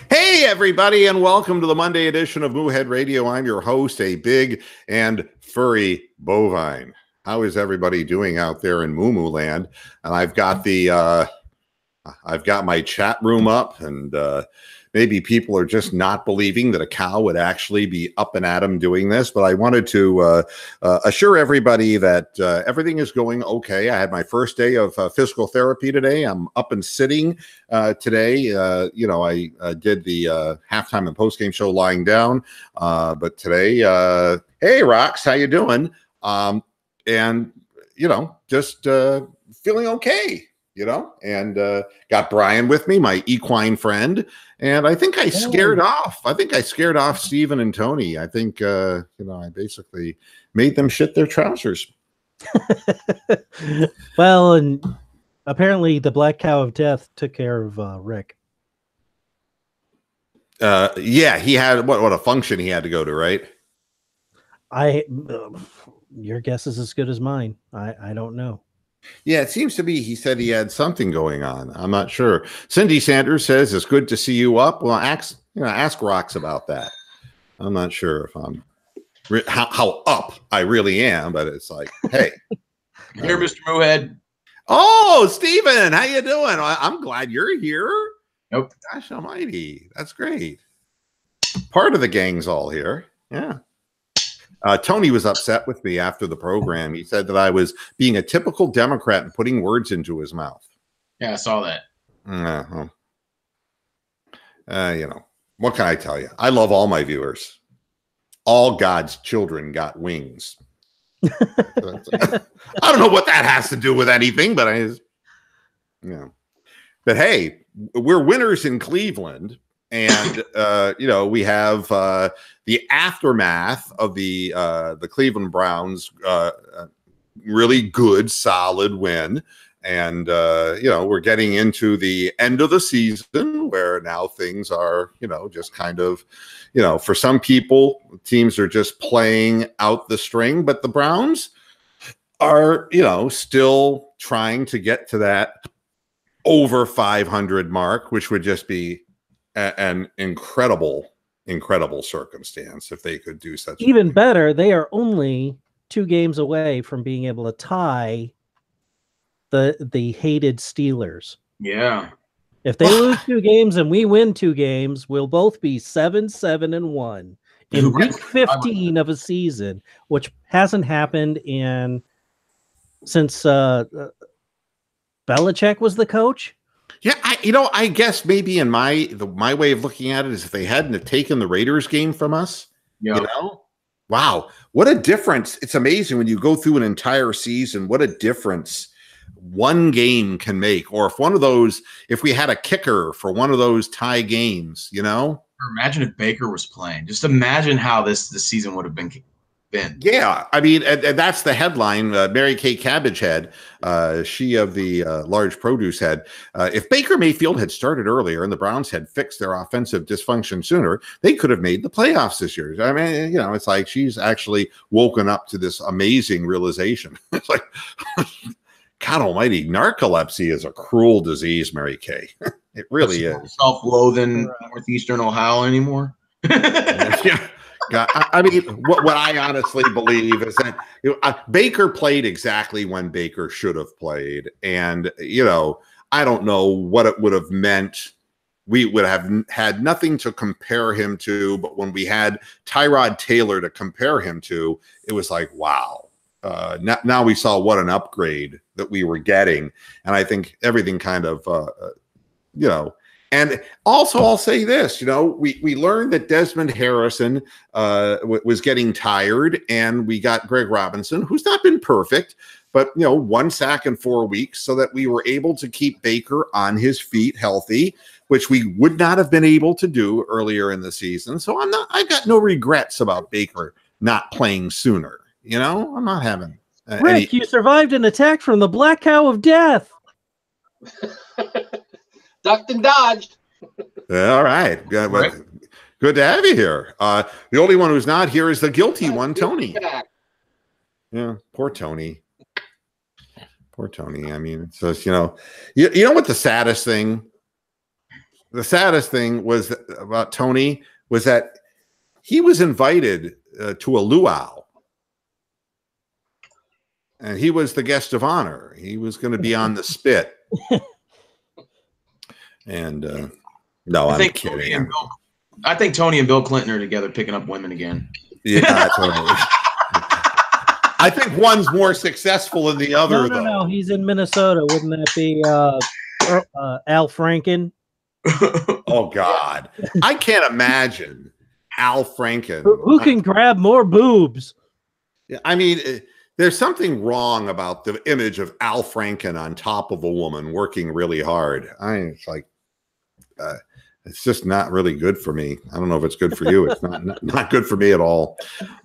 Hey, everybody, and welcome to the Monday edition of Moohead Radio. I'm your host, a big and furry bovine. How is everybody doing out there in Moo Moo Land? And I've got my chat room up, and maybe people are just not believing that a cow would actually be up and at 'em doing this. But I wanted to assure everybody that everything is going okay. I had my first day of physical therapy today. I'm up and sitting today. I did the halftime and postgame show lying down. But today, hey, Rox, how you doing? Just feeling okay. And got Brian with me, my equine friend. And I think I scared off Steven and Tony. I think, I basically made them shit their trousers. Well, and apparently the Black Cow of Death took care of Rick. Yeah, he had what a function he had to go to, right? Your guess is as good as mine. I don't know. Yeah, it seems to be. He said he had something going on. I'm not sure. Cindy Sanders says it's good to see you up. Well, ask Rox about that. I'm not sure if I'm how up I really am, but it's like, hey, here, Mr. Moohead. Oh, Steven, how you doing? I'm glad you're here. Nope. Gosh almighty, that's great. Part of the gang's all here. Yeah. Tony was upset with me after the program. He said that I was being a typical Democrat and putting words into his mouth. Yeah, I saw that. What can I tell you? I love all my viewers. All God's children got wings. I don't know what that has to do with anything, but But hey, we're winners in Cleveland. And we have the aftermath of the Cleveland Browns really good, solid win. And we're getting into the end of the season where now things are, just kind of, for some people, teams are just playing out the string, but the Browns are, still trying to get to that over 500 mark, which would just be an incredible circumstance if they could do such. Even better, they are only 2 games away from being able to tie the hated Steelers. Yeah. If they lose 2 games and we win 2 games, we'll both be 7-7-1 in week 15 of a season, which hasn't happened since Belichick was the coach. Yeah, I guess maybe in my way of looking at it is if they hadn't have taken the Raiders game from us, wow, what a difference. It's amazing when you go through an entire season, what a difference one game can make. Or if we had a kicker for one of those tie games, Or imagine if Baker was playing. Just imagine how this season would have been. Yeah, I mean, and that's the headline. Mary Kay Cabbage Head, she of the large produce head. If Baker Mayfield had started earlier and the Browns had fixed their offensive dysfunction sooner, they could have made the playoffs this year. I mean, it's like she's actually woken up to this amazing realization. It's like, God almighty, narcolepsy is a cruel disease, Mary Kay. It really is. Self-loathing Northeastern Ohio anymore. Yeah. God, I mean, what I honestly believe is that Baker played exactly when Baker should have played. And, I don't know what it would have meant. We would have had nothing to compare him to. But when we had Tyrod Taylor to compare him to, it was like, wow. Now we saw what an upgrade that we were getting. And I think everything kind of, And also, I'll say this, we learned that Desmond Harrison was getting tired, and we got Greg Robinson, who's not been perfect, but, 1 sack in 4 weeks, so that we were able to keep Baker on his feet healthy, which we would not have been able to do earlier in the season. So I've got no regrets about Baker not playing sooner. I'm not having Rick, you survived an attack from the Black Cow of Death. Ducked and dodged. All right. Good to have you here. The only one who's not here is the guilty one, Tony. Yeah, poor Tony. Poor Tony. I mean, it's just, you know what the saddest thing the saddest thing was about Tony was that he was invited to a luau, and he was the guest of honor. He was going to be on the spit. And no, I'm kidding. I think Tony and Bill Clinton are together picking up women again. Yeah, totally. I think one's more successful than the other. No, he's in Minnesota. Wouldn't that be Al Franken? Oh God, I can't imagine Al Franken. Who can grab more boobs? I mean, there's something wrong about the image of Al Franken on top of a woman working really hard. It's like, it's just not really good for me. I don't know if it's good for you. It's not good for me at all.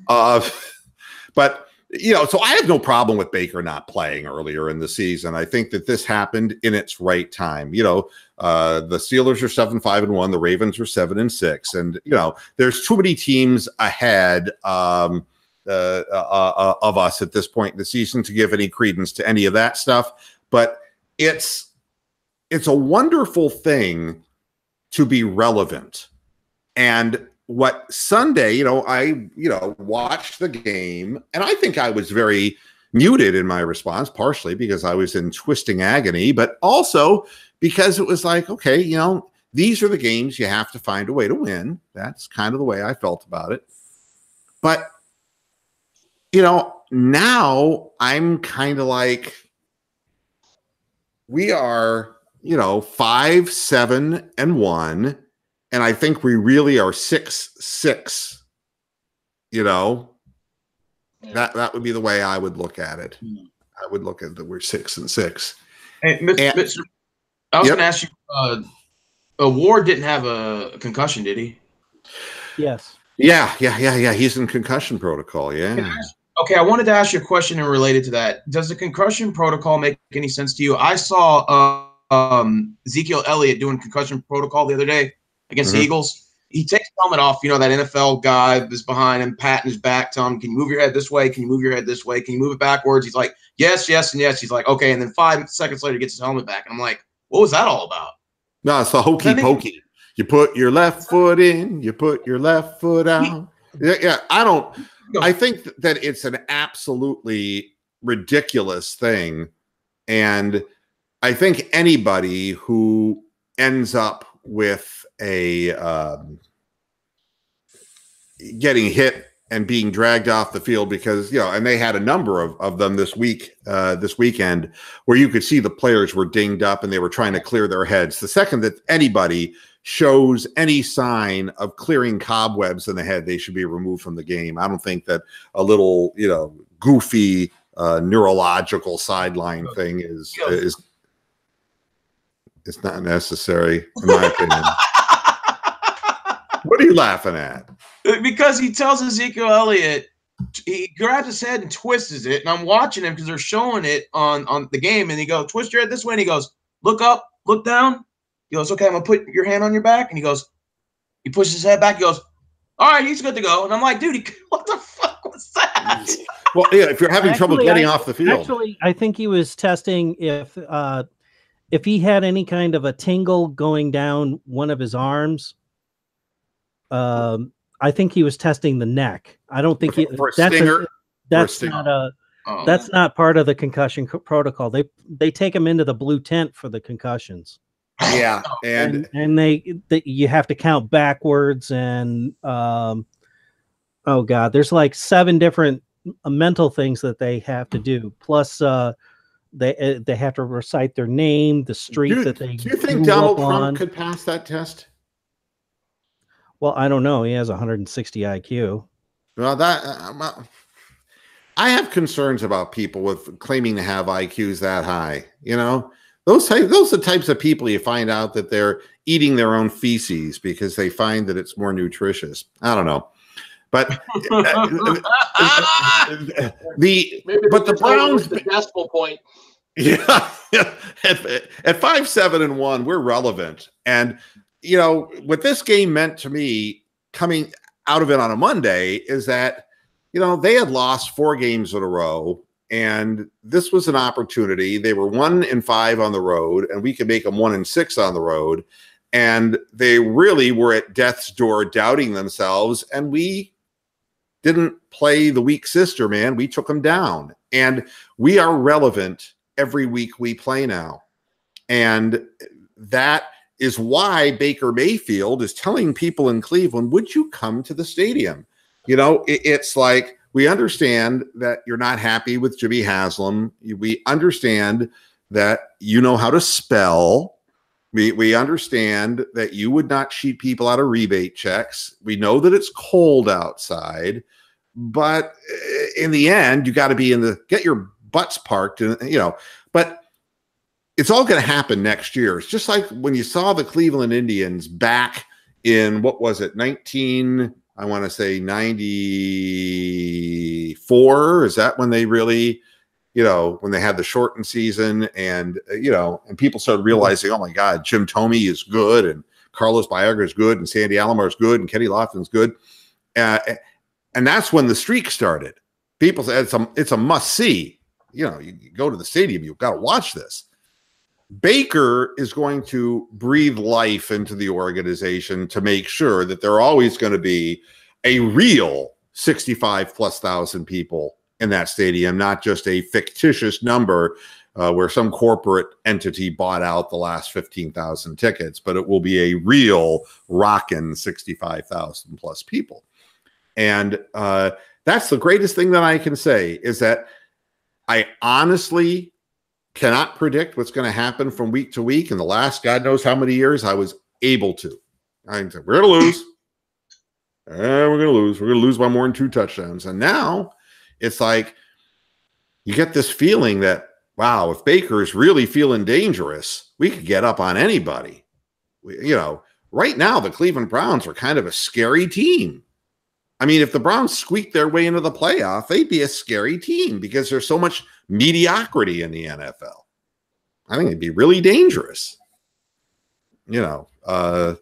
But you know, so I have no problem with Baker not playing earlier in the season. I think that this happened in its right time. You know, the Steelers are 7-5-1, the Ravens are 7-6, and you know, there's too many teams ahead of us at this point in the season to give any credence to any of that stuff. But it's a wonderful thing to be relevant. And what Sunday, you know, I watched the game, and I think I was very muted in my response, partially because I was in twisting agony, but also because it was like, okay, you know, these are the games you have to find a way to win. That's kind of the way I felt about it. But, you know, now I'm kind of like, we are, you know, 5-7-1. And I think we really are 6-6, you know, that would be the way I would look at it. I would look at that we're 6-6. Hey, Mr. I was going to ask you, Ward didn't have a concussion, did he? Yes. Yeah. He's in concussion protocol. Yeah. Okay. I wanted to ask you a question and related to that. Does the concussion protocol make any sense to you? I saw Ezekiel Elliott doing concussion protocol the other day against the Eagles. He takes the helmet off. You know, that NFL guy is behind him, patting his back, telling him, can you move your head this way? Can you move your head this way? Can you move it backwards? He's like, yes, yes, and yes. He's like, okay. And then 5 seconds later, he gets his helmet back. And I'm like, what was that all about? No, it's the hokey pokey. You put your left foot in, you put your left foot out. Yeah. I think that it's an absolutely ridiculous thing. And I think anybody who ends up with getting hit and being dragged off the field because, you know, and they had a number of them this weekend where you could see the players were dinged up and they were trying to clear their heads. The second that anybody shows any sign of clearing cobwebs in the head, they should be removed from the game. I don't think that a little, you know, goofy neurological sideline thing is it's not necessary, in my opinion. What are you laughing at? Because he tells Ezekiel Elliott, he grabs his head and twists it, and I'm watching him because they're showing it on the game, and he goes, twist your head this way, and he goes, look up, look down. He goes, okay, I'm going to put your hand on your back, and he goes, he pushes his head back, he goes, all right, he's good to go. And I'm like, dude, what the fuck was that? Well, yeah, if you're having trouble getting off the field. Actually, I think he was testing if he had any kind of a tingle going down one of his arms. I think he was testing the neck. I don't think that's not part of the concussion protocol. They take him into the blue tent for the concussions. Yeah, and you have to count backwards and oh god, there's like 7 different mental things that they have to do. Plus, they have to recite their name, the street that they. Do you think Donald Trump could pass that test? Well, I don't know. He has 160 IQ. Well, I have concerns about people with claiming to have IQs that high. You know, those are the types of people you find out that they're eating their own feces because they find that it's more nutritious. I don't know, but the Browns, the decimal point. Yeah, at 5-7-1, we're relevant. And you know what this game meant to me coming out of it on a Monday is that, you know, they had lost 4 games in a row, and this was an opportunity. They were 1-5 on the road, and we could make them 1-6 on the road. and they really were at death's door, doubting themselves. And we didn't play the weak sister, man. We took them down, and we are relevant every week we play now. And that is why Baker Mayfield is telling people in Cleveland, would you come to the stadium? You know, it's like, we understand that you're not happy with Jimmy Haslam. We understand that you know how to spell. We understand that you would not cheat people out of rebate checks. We know that it's cold outside, but in the end, you got to be get your butts parked, and but it's all going to happen next year. It's just like when you saw the Cleveland Indians back in, what was it, 94? Is that when they really, when they had the shortened season, and, and people started realizing, oh my God, Jim Thome is good, and Carlos Baerga is good, and Sandy Alomar is good, and Kenny Lofton's good. And that's when the streak started. People said it's a must see. You go to the stadium, you've got to watch this. Baker is going to breathe life into the organization to make sure that there are always going to be a real 65,000+ people in that stadium, not just a fictitious number where some corporate entity bought out the last 15,000 tickets, but it will be a real rockin' 65,000+ people. And that's the greatest thing that I can say, is that I honestly cannot predict what's going to happen from week to week. In the last God knows how many years, I was able to. I said, we're going to lose. We're going to lose. We're going to lose by more than 2 touchdowns. And now it's like you get this feeling that, wow, if Baker is really feeling dangerous, we could get up on anybody. Right now, the Cleveland Browns are kind of a scary team. I mean, if the Browns squeaked their way into the playoff, they'd be a scary team because there's so much mediocrity in the NFL. I think it'd be really dangerous. Relevance,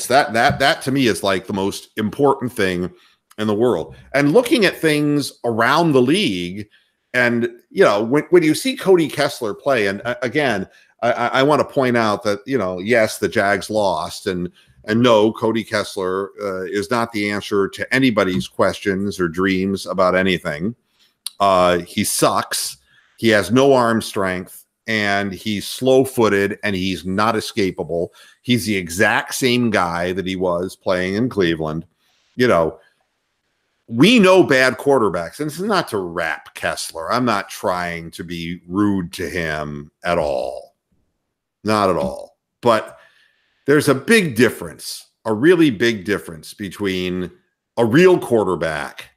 that to me is like the most important thing in the world. And looking at things around the league, and when you see Cody Kessler play, and again, I want to point out that yes, the Jags lost, and no, Cody Kessler is not the answer to anybody's questions or dreams about anything. He sucks. He has no arm strength, and he's slow-footed, and he's not escapable. He's the exact same guy that he was playing in Cleveland. We know bad quarterbacks, and this is not to rap Kessler. I'm not trying to be rude to him at all. Not at all. But there's a big difference, a really big difference between a real quarterback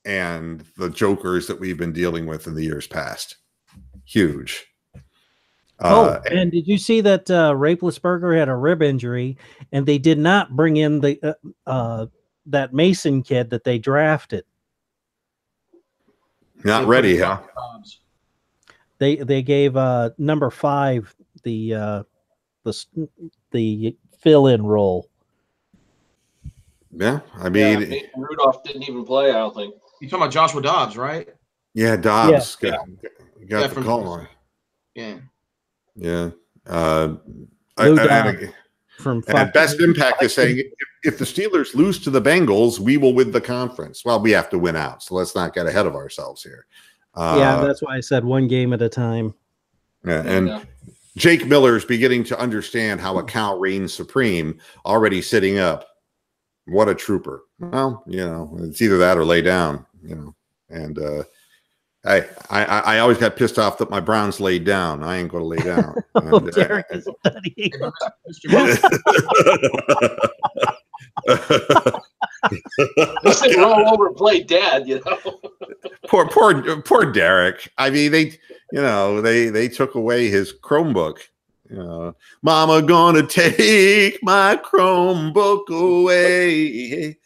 and the jokers that we've been dealing with in the years past. Huge. And did you see that Raplesberger had a rib injury, and they did not bring in the that Mason kid that they drafted? Not ready, huh? They gave number 5 the fill-in role. Yeah, I mean, Mason Rudolph didn't even play, I don't think. You're talking about Joshua Dobbs, right? Yeah, Dobbs got the from call on. Yeah. Yeah. From Best Impact is saying, if the Steelers lose to the Bengals, we will win the conference. Well, we have to win out, so let's not get ahead of ourselves here. That's why I said one game at a time. Yeah, and Jake Miller's beginning to understand how a cow reigns supreme, already sitting up. What a trooper. Well, it's either that or lay down, and I always got pissed off that my Browns laid down. I ain't going to lay down. Derek is studying. They roll over and play dead, Poor Derek. I mean, they took away his Chromebook. Mama gonna take my Chromebook away.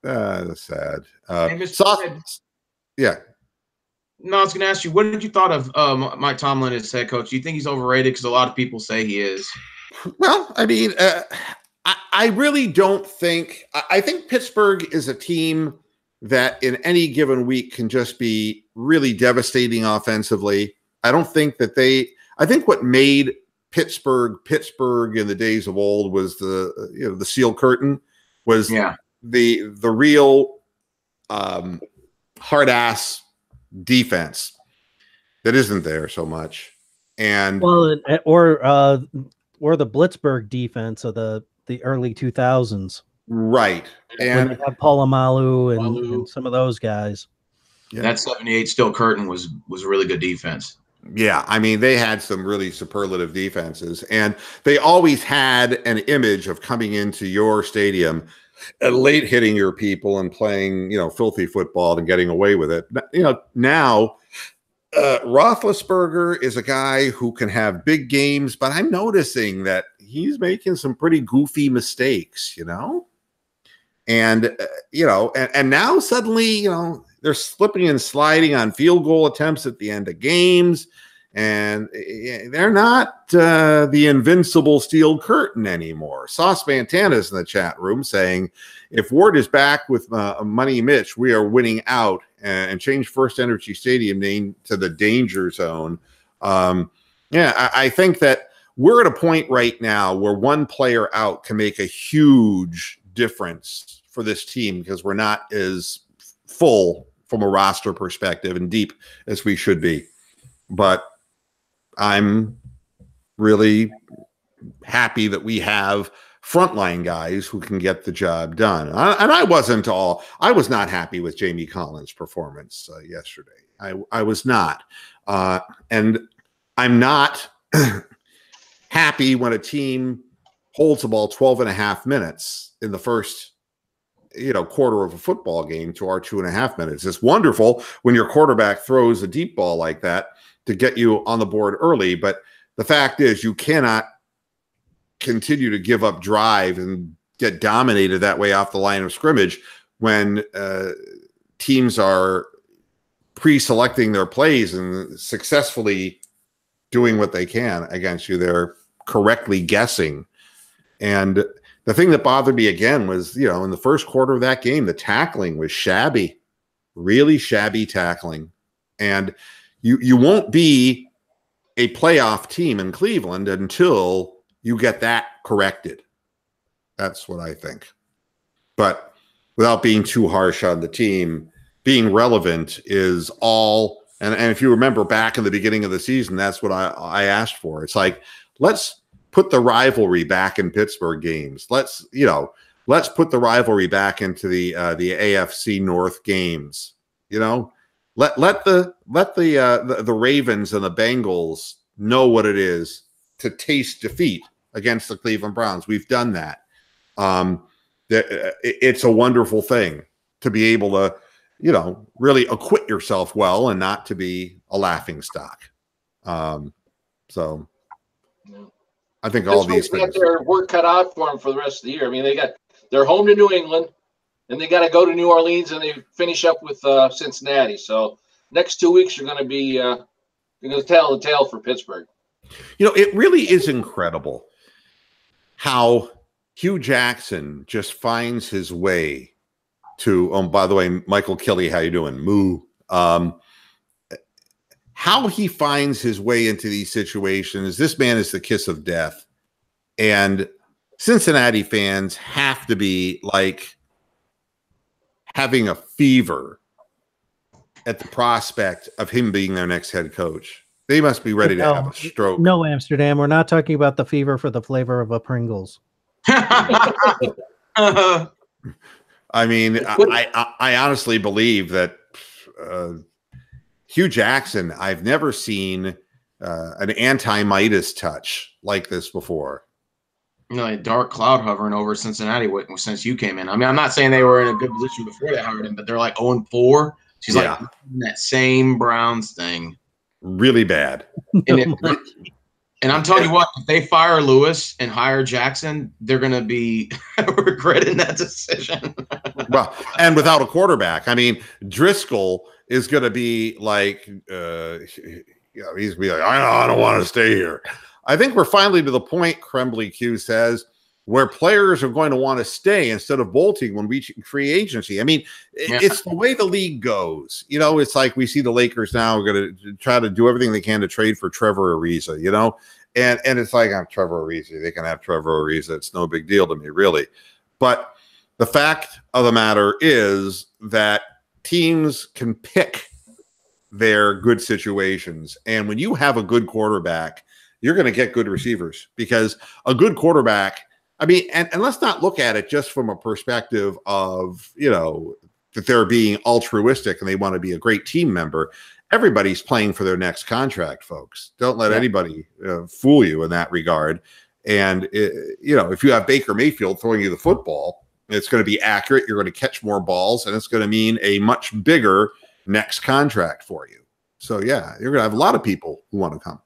That's sad. Yeah. No, I was going to ask you, what did you thought of Mike Tomlin as head coach? Do you think he's overrated? Because a lot of people say he is. Well, I mean, I really don't think – I think Pittsburgh is a team that in any given week can just be really devastating offensively. I don't think that I think what made Pittsburgh in the days of old was the Steel Curtain, was the real hard ass defense that isn't there so much. And or the Blitzburg defense of the early 2000s. Right. And when they had Polamalu and some of those guys. Yeah. That 78 Steel Curtain was a really good defense. Yeah, I mean, they had some really superlative defenses, and they always had an image of coming into your stadium and late hitting your people and playing, filthy football and getting away with it. Now Roethlisberger is a guy who can have big games, but I'm noticing that he's making some pretty goofy mistakes, and and now suddenly, they're slipping and sliding on field goal attempts at the end of games, and they're not the invincible Steel Curtain anymore. Sauce Montana's in the chat room saying, if Ward is back with Money Mitch, we are winning out, and change First Energy Stadium name to the Danger Zone. I think that we're at a point right now where one player out can make a huge difference for this team, because we're not as full from a roster perspective and deep as we should be. But I'm really happy that we have frontline guys who can get the job done. And I was not happy with Jamie Collins' performance yesterday. I was not. And I'm not happy when a team holds the ball 12 and a half minutes in the first quarter of a football game to our 2.5 minutes. It's wonderful when your quarterback throws a deep ball like that to get you on the board early. But the fact is, you cannot continue to give up drive and get dominated that way off the line of scrimmage when teams are pre-selecting their plays and successfully doing what they can against you. They're correctly guessing. And the thing that bothered me again was, in the first quarter of that game, the tackling was shabby, really shabby tackling. And you won't be a playoff team in Cleveland until you get that corrected. That's what I think. But without being too harsh on the team, being relevant is all. And if you remember back in the beginning of the season, that's what I asked for. It's like, let's put the rivalry back in Pittsburgh games. Let's put the rivalry back into the AFC North games. Let the Ravens and the Bengals know what it is to taste defeat against the Cleveland Browns. We've done that. It's a wonderful thing to be able to, really acquit yourself well and not to be a laughing stock. So I think all these things. Got their work cut out for them for the rest of the year. I mean, they're home to New England, and they got to go to New Orleans, and they finish up with Cincinnati. So next 2 weeks are going to be going to tell the tale for Pittsburgh. It really is incredible how Hugh Jackson just finds his way to. By the way, Michael Kelly, how you doing? Moo. How he finds his way into these situations. This man is the kiss of death. And Cincinnati fans have to be like having a fever at the prospect of him being their next head coach. They must be ready to have a stroke. No, Amsterdam. We're not talking about the fever for the flavor of a Pringles. I mean, I honestly believe that Hugh Jackson, I've never seen an anti-Midas touch like this before. A dark cloud hovering over Cincinnati since you came in. I mean, I'm not saying they were in a good position before they hired him, but they're like 0-4. She's like that same Browns thing. Really bad. And I'm telling you what, if they fire Lewis and hire Jackson, they're going to be regretting that decision. Well, and without a quarterback, I mean, Driscoll is going to be like, he's going to be like, I don't want to stay here. I think we're finally to the point, Krembly Q says, where players are going to want to stay instead of bolting when reaching free agency. I mean, it's the way the league goes. You know, it's like we see the Lakers now are going to try to do everything they can to trade for Trevor Ariza, you know, and it's like, I'm Trevor Ariza. They can have Trevor Ariza. It's no big deal to me, really. But the fact of the matter is that teams can pick their good situations. And when you have a good quarterback, you're going to get good receivers, because a good quarterback, I mean, and let's not look at it just from a perspective of, you know, that they're being altruistic and they want to be a great team member. Everybody's playing for their next contract, folks. Don't let anybody fool you in that regard. And, you know, if you have Baker Mayfield throwing you the football, it's going to be accurate. You're going to catch more balls, and it's going to mean a much bigger next contract for you. So, yeah, you're going to have a lot of people who want to come.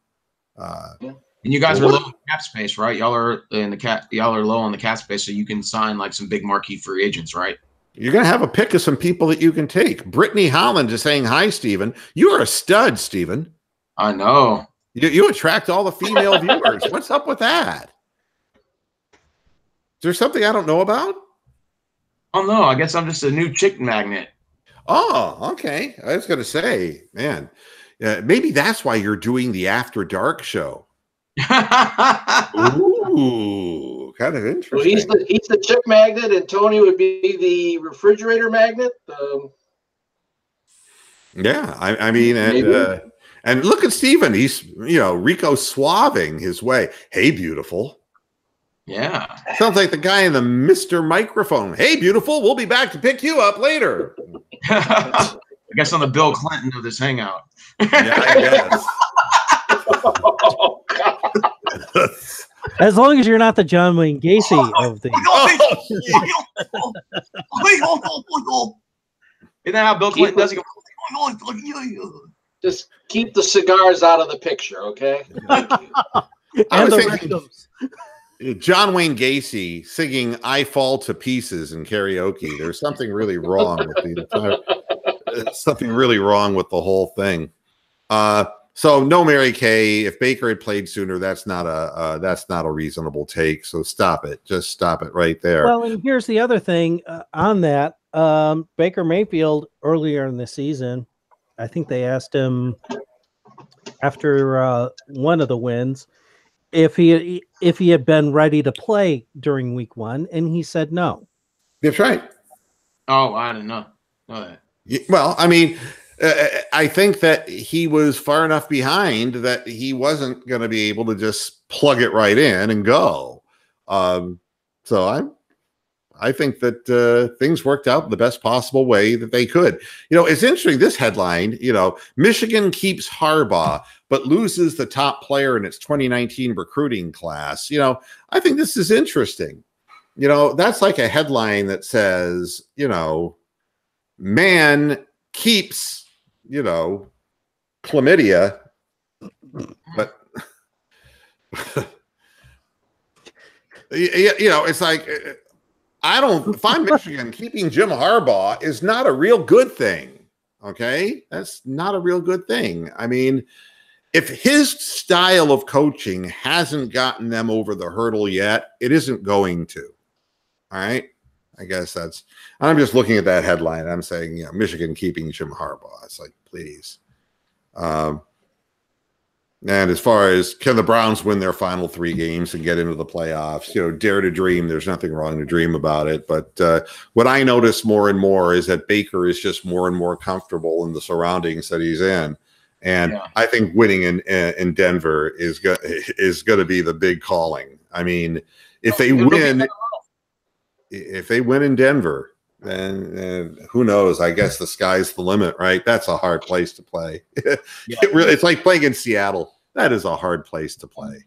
And you guys are low on cap space, right? Y'all are low on the cap space, so you can sign like some big marquee free agents, right? You're going to have a pick of some people that you can take. Brittany Holland is saying hi, Stephen. You are a stud, Stephen. I know. You attract all the female viewers. What's up with that? Is there something I don't know about? Oh, no. I guess I'm just a new chick magnet. Oh, okay. I was going to say, man, maybe that's why you're doing the After Dark show. Ooh, kind of interesting. Well, he's the chick magnet, and Tony would be the refrigerator magnet. Yeah, I mean, and look at Steven. He's, you know, Rico suaving his way. Hey, beautiful. Yeah. Sounds like the guy in the Mr. Microphone. Hey, beautiful. We'll be back to pick you up later. I guess I'm the Bill Clinton of this hangout. Yeah, I guess. Oh, God. As long as you're not the John Wayne Gacy of the. Isn't that how Bill Clinton does? Just keep the cigars out of the picture, okay? I was thinking John Wayne Gacy singing "I Fall to Pieces" in karaoke. There's something really wrong with the entire. Something really wrong with the whole thing. So no Mary Kay. If Baker had played sooner, that's not a reasonable take. So stop it. Just stop it right there. Well, and here's the other thing on that. Baker Mayfield earlier in the season, I think they asked him after one of the wins if he had been ready to play during week 1, and he said no. That's right. Oh, I didn't know that. Well, I mean, I think that he was far enough behind that he wasn't going to be able to just plug it right in and go. So I think that things worked out the best possible way that they could. You know, it's interesting, this headline, you know, Michigan keeps Harbaugh, but loses the top player in its 2019 recruiting class. You know, I think this is interesting. You know, that's like a headline that says, you know, man keeps, you know, chlamydia, but you know, it's like, if I'm Michigan, keeping Jim Harbaugh is not a real good thing. Okay. That's not a real good thing. I mean, if his style of coaching hasn't gotten them over the hurdle yet, it isn't going to. All right. I guess I'm just looking at that headline. I'm saying, you know, Michigan keeping Jim Harbaugh. It's like, please. And as far as can the Browns win their final 3 games and get into the playoffs, you know, dare to dream. There's nothing wrong to dream about it. But what I notice more and more is that Baker is just more and more comfortable in the surroundings that he's in. And I think winning in Denver is going to be the big calling. I mean, if they win in Denver, then who knows? I guess the sky's the limit, right? That's a hard place to play. It's like playing in Seattle. That is a hard place to play.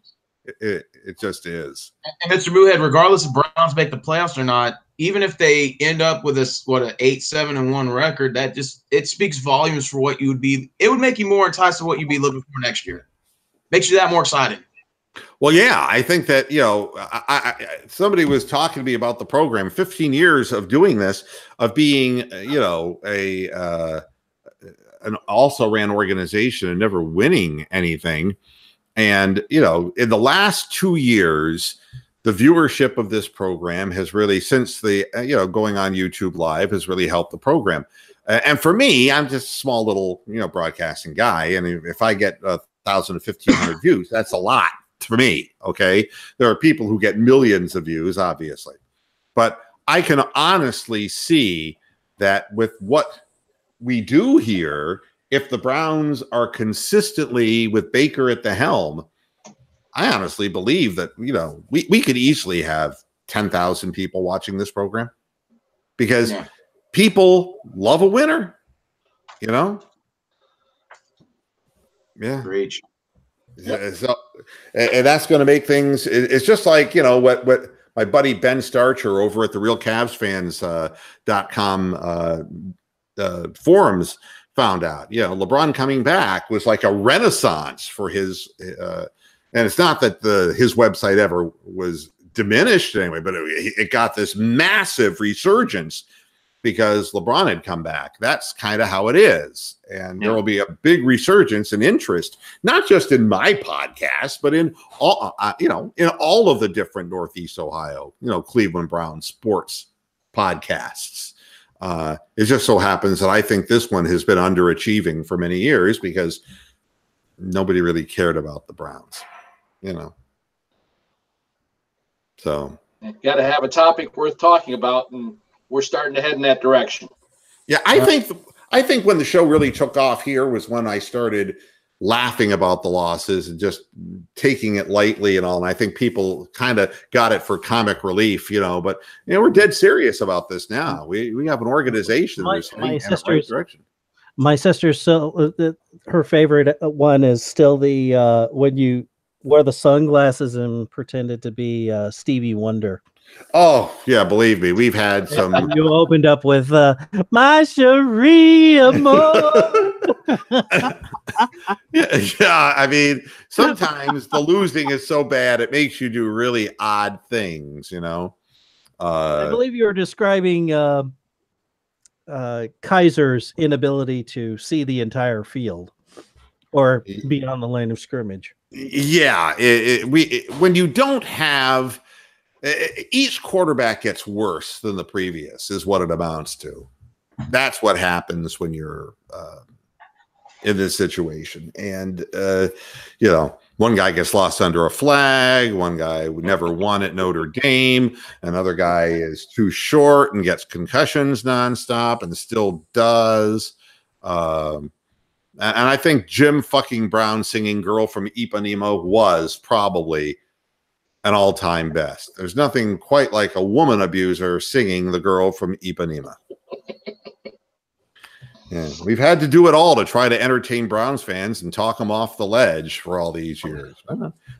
It just is. And Mr. Moohead, regardless if Browns make the playoffs or not, even if they end up with an 8-7-1 record, that just it speaks volumes for what you would be. It would make you more enticed to what you'd be looking for next year. Makes you that more excited. Well, yeah, I think that, you know, somebody was talking to me about the program, 15 years of doing this, of being, you know, an also-ran organization and never winning anything. And, you know, in the last 2 years, the viewership of this program has really, since the going on YouTube Live, has really helped the program. And for me, I'm just a small little broadcasting guy, and if I get 1,000 to 1,500 views, that's a lot for me. Okay, there are people who get millions of views, obviously, but I can honestly see that with what we do here, if the Browns are consistently with Baker at the helm, I honestly believe that, we could easily have 10,000 people watching this program because people love a winner, Yeah. Reach. So, and that's going to make things, it's just like, what my buddy Ben Starcher over at the realcavsfans.com forums found out. LeBron coming back was like a renaissance for his and it's not that his website ever was diminished anyway, but it got this massive resurgence because LeBron had come back. That's kind of how it is. And there will be a big resurgence in interest, not just in my podcast, but in all, in all of the different Northeast Ohio, Cleveland Browns sports podcasts. It just so happens that I think this one has been underachieving for many years because nobody really cared about the Browns, So you got to have a topic worth talking about, and we're starting to head in that direction. Yeah, I think when the show really took off here was when I started laughing about the losses and just taking it lightly and all. And I think people kind of got it for comic relief, but we're dead serious about this now. We have an organization that's heading in the right direction. My sister's her favorite one is still the when you wear the sunglasses and pretended to be Stevie Wonder. Oh yeah, believe me, we've had some. You opened up with "My Cherie Amour." Yeah, I mean, sometimes the losing is so bad it makes you do really odd things. I believe you were describing Kaiser's inability to see the entire field or be on the line of scrimmage. Yeah, when you don't have. Each quarterback gets worse than the previous is what it amounts to. That's what happens when you're in this situation. And, one guy gets lost under a flag. One guy never won at Notre Dame. Another guy is too short and gets concussions nonstop and still does. And I think Jim fucking Brown singing Girl from Ipanema was probably an all-time best. There's nothing quite like a woman abuser singing The Girl from Ipanema. Yeah, we've had to do it all to try to entertain Browns fans and talk them off the ledge for all these years.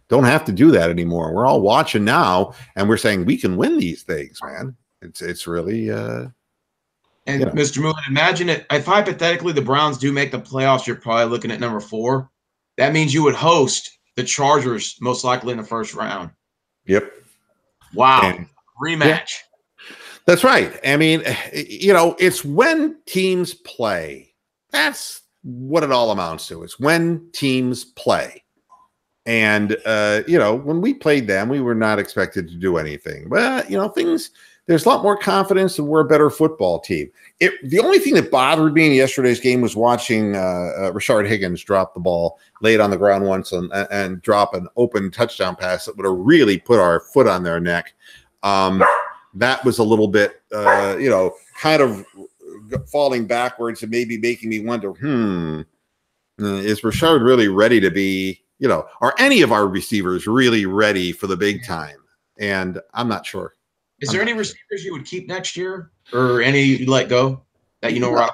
Don't have to do that anymore. We're all watching now, and we're saying we can win these things, man. It's really Mr. Moon, imagine it if hypothetically the Browns do make the playoffs, you're probably looking at number 4. That means you would host the Chargers most likely in the first round. Yep. Wow. Rematch. Yeah. That's right. I mean, it's when teams play. That's what it all amounts to. It's when teams play. And, when we played them, we were not expected to do anything. But, there's a lot more confidence and we're a better football team. The only thing that bothered me in yesterday's game was watching Rashard Higgins drop the ball, lay it on the ground once and drop an open touchdown pass that would have really put our foot on their neck. That was a little bit, kind of falling backwards and maybe making me wonder, is Rashard really ready to be, are any of our receivers really ready for the big time? And I'm not sure. Is there any receivers you would keep next year or any you let go that right?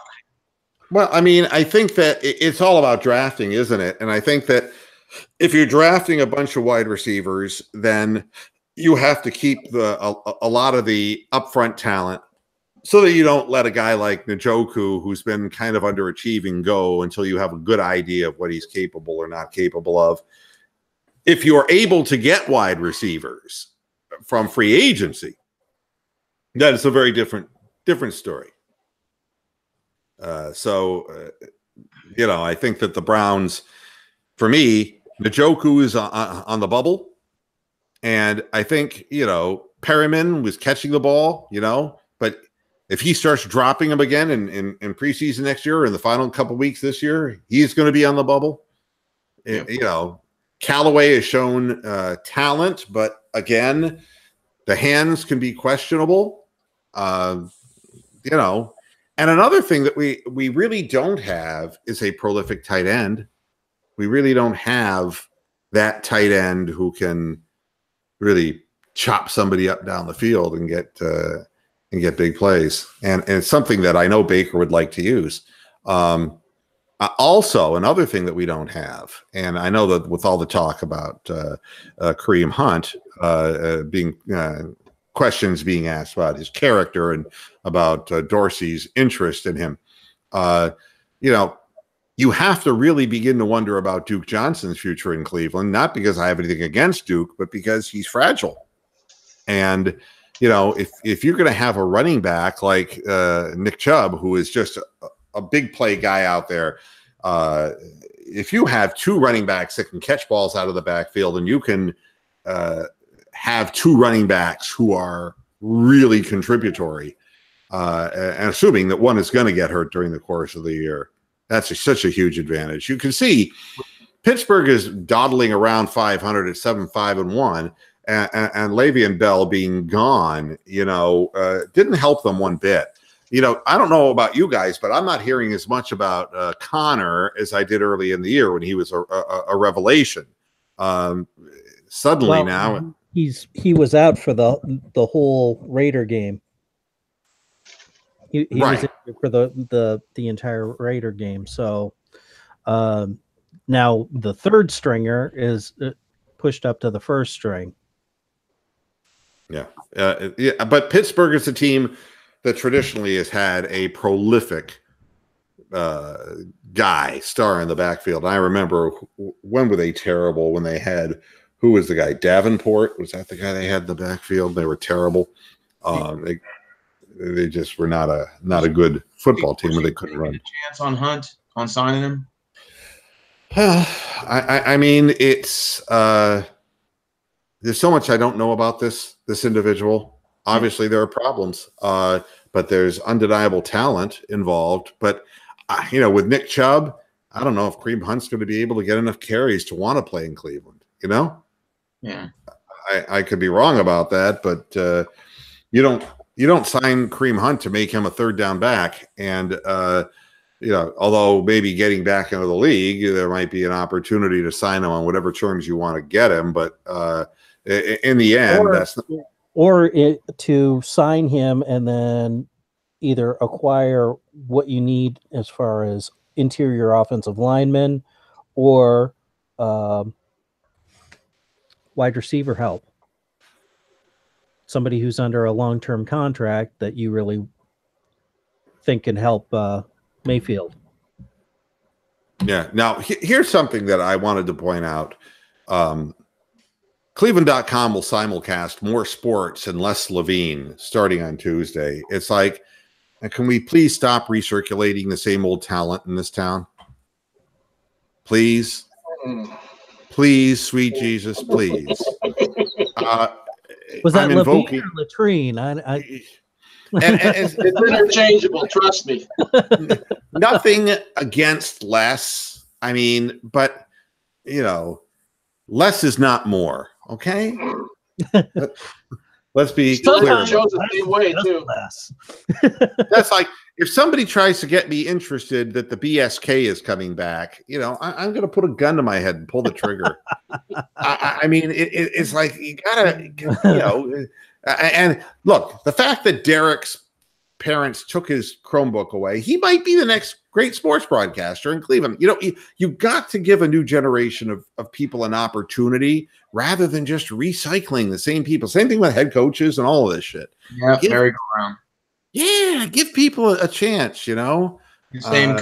Well, I mean, I think that it's all about drafting, isn't it? And I think that if you're drafting a bunch of wide receivers, then you have to keep a lot of the upfront talent so that you don't let a guy like Njoku, who's been kind of underachieving, go until you have a good idea of what he's capable or not capable of. If you're able to get wide receivers from free agency, that is a very different story. I think that the Browns, for me, Njoku is on the bubble. And I think, Perryman was catching the ball, but if he starts dropping them again in preseason next year or in the final couple weeks this year, he's going to be on the bubble. Yeah. Callaway has shown talent, but again, the hands can be questionable. And another thing that we really don't have is a prolific tight end. We really don't have that tight end who can really chop somebody up down the field and get big plays. And it's something that I know Baker would like to use. Also, another thing that we don't have, and I know that with all the talk about Kareem Hunt being questions being asked about his character and about Dorsey's interest in him, you have to really begin to wonder about Duke Johnson's future in Cleveland, not because I have anything against Duke, but because he's fragile. And, if you're going to have a running back like Nick Chubb, who is just a big play guy out there, if you have two running backs that can catch balls out of the backfield, and you can have two running backs who are really contributory, and assuming that one is going to get hurt during the course of the year, that's such a huge advantage. You can see Pittsburgh is dawdling around 500 at 7-5-1, and Le'Veon Bell being gone, didn't help them one bit. I don't know about you guys, but I'm not hearing as much about Connor as I did early in the year when he was a revelation. Suddenly now he was out for the whole Raider game. He was in for the entire Raider game. So now the third stringer is pushed up to the first string. Yeah. But Pittsburgh is a team that traditionally has had a prolific star in the backfield. I remember when were they terrible when they had, who was the guy? Davenport? Was that the guy they had in the backfield? They were terrible. They just were not a good football team where they couldn't run. Chance on Hunt on signing him? I mean, it's there's so much I don't know about this individual. Obviously, there are problems, but there's undeniable talent involved. But with Nick Chubb, I don't know if Kareem Hunt's going to be able to get enough carries to want to play in Cleveland. Yeah, I could be wrong about that, but you don't sign Kareem Hunt to make him a third down back. And although maybe getting back into the league, there might be an opportunity to sign him on whatever terms you want to get him. But in the end, to sign him and then either acquire what you need as far as interior offensive linemen or wide receiver help. Somebody who's under a long-term contract that you really think can help Mayfield. Yeah. Now, here's something that I wanted to point out. Cleveland.com will simulcast more sports and less Levine starting on Tuesday. It's like, can we please stop recirculating the same old talent in this town? Please. Please, sweet Jesus, please. Was that Levine or Latrine? And it's interchangeable, trust me. Nothing against Les. I mean, but, less is not more. Okay? Let's be clear. Shows the same way, too. That's like, if somebody tries to get me interested that the BSK is coming back, I'm going to put a gun to my head and pull the trigger. I mean, it's like, you gotta, and look, the fact that Derek's parents took his Chromebook away, he might be the next great sports broadcaster in Cleveland. You got to give a new generation of people an opportunity rather than just recycling the same people. Same thing with head coaches and all of this shit. Yeah, merry go round. Yeah, give people a chance, The same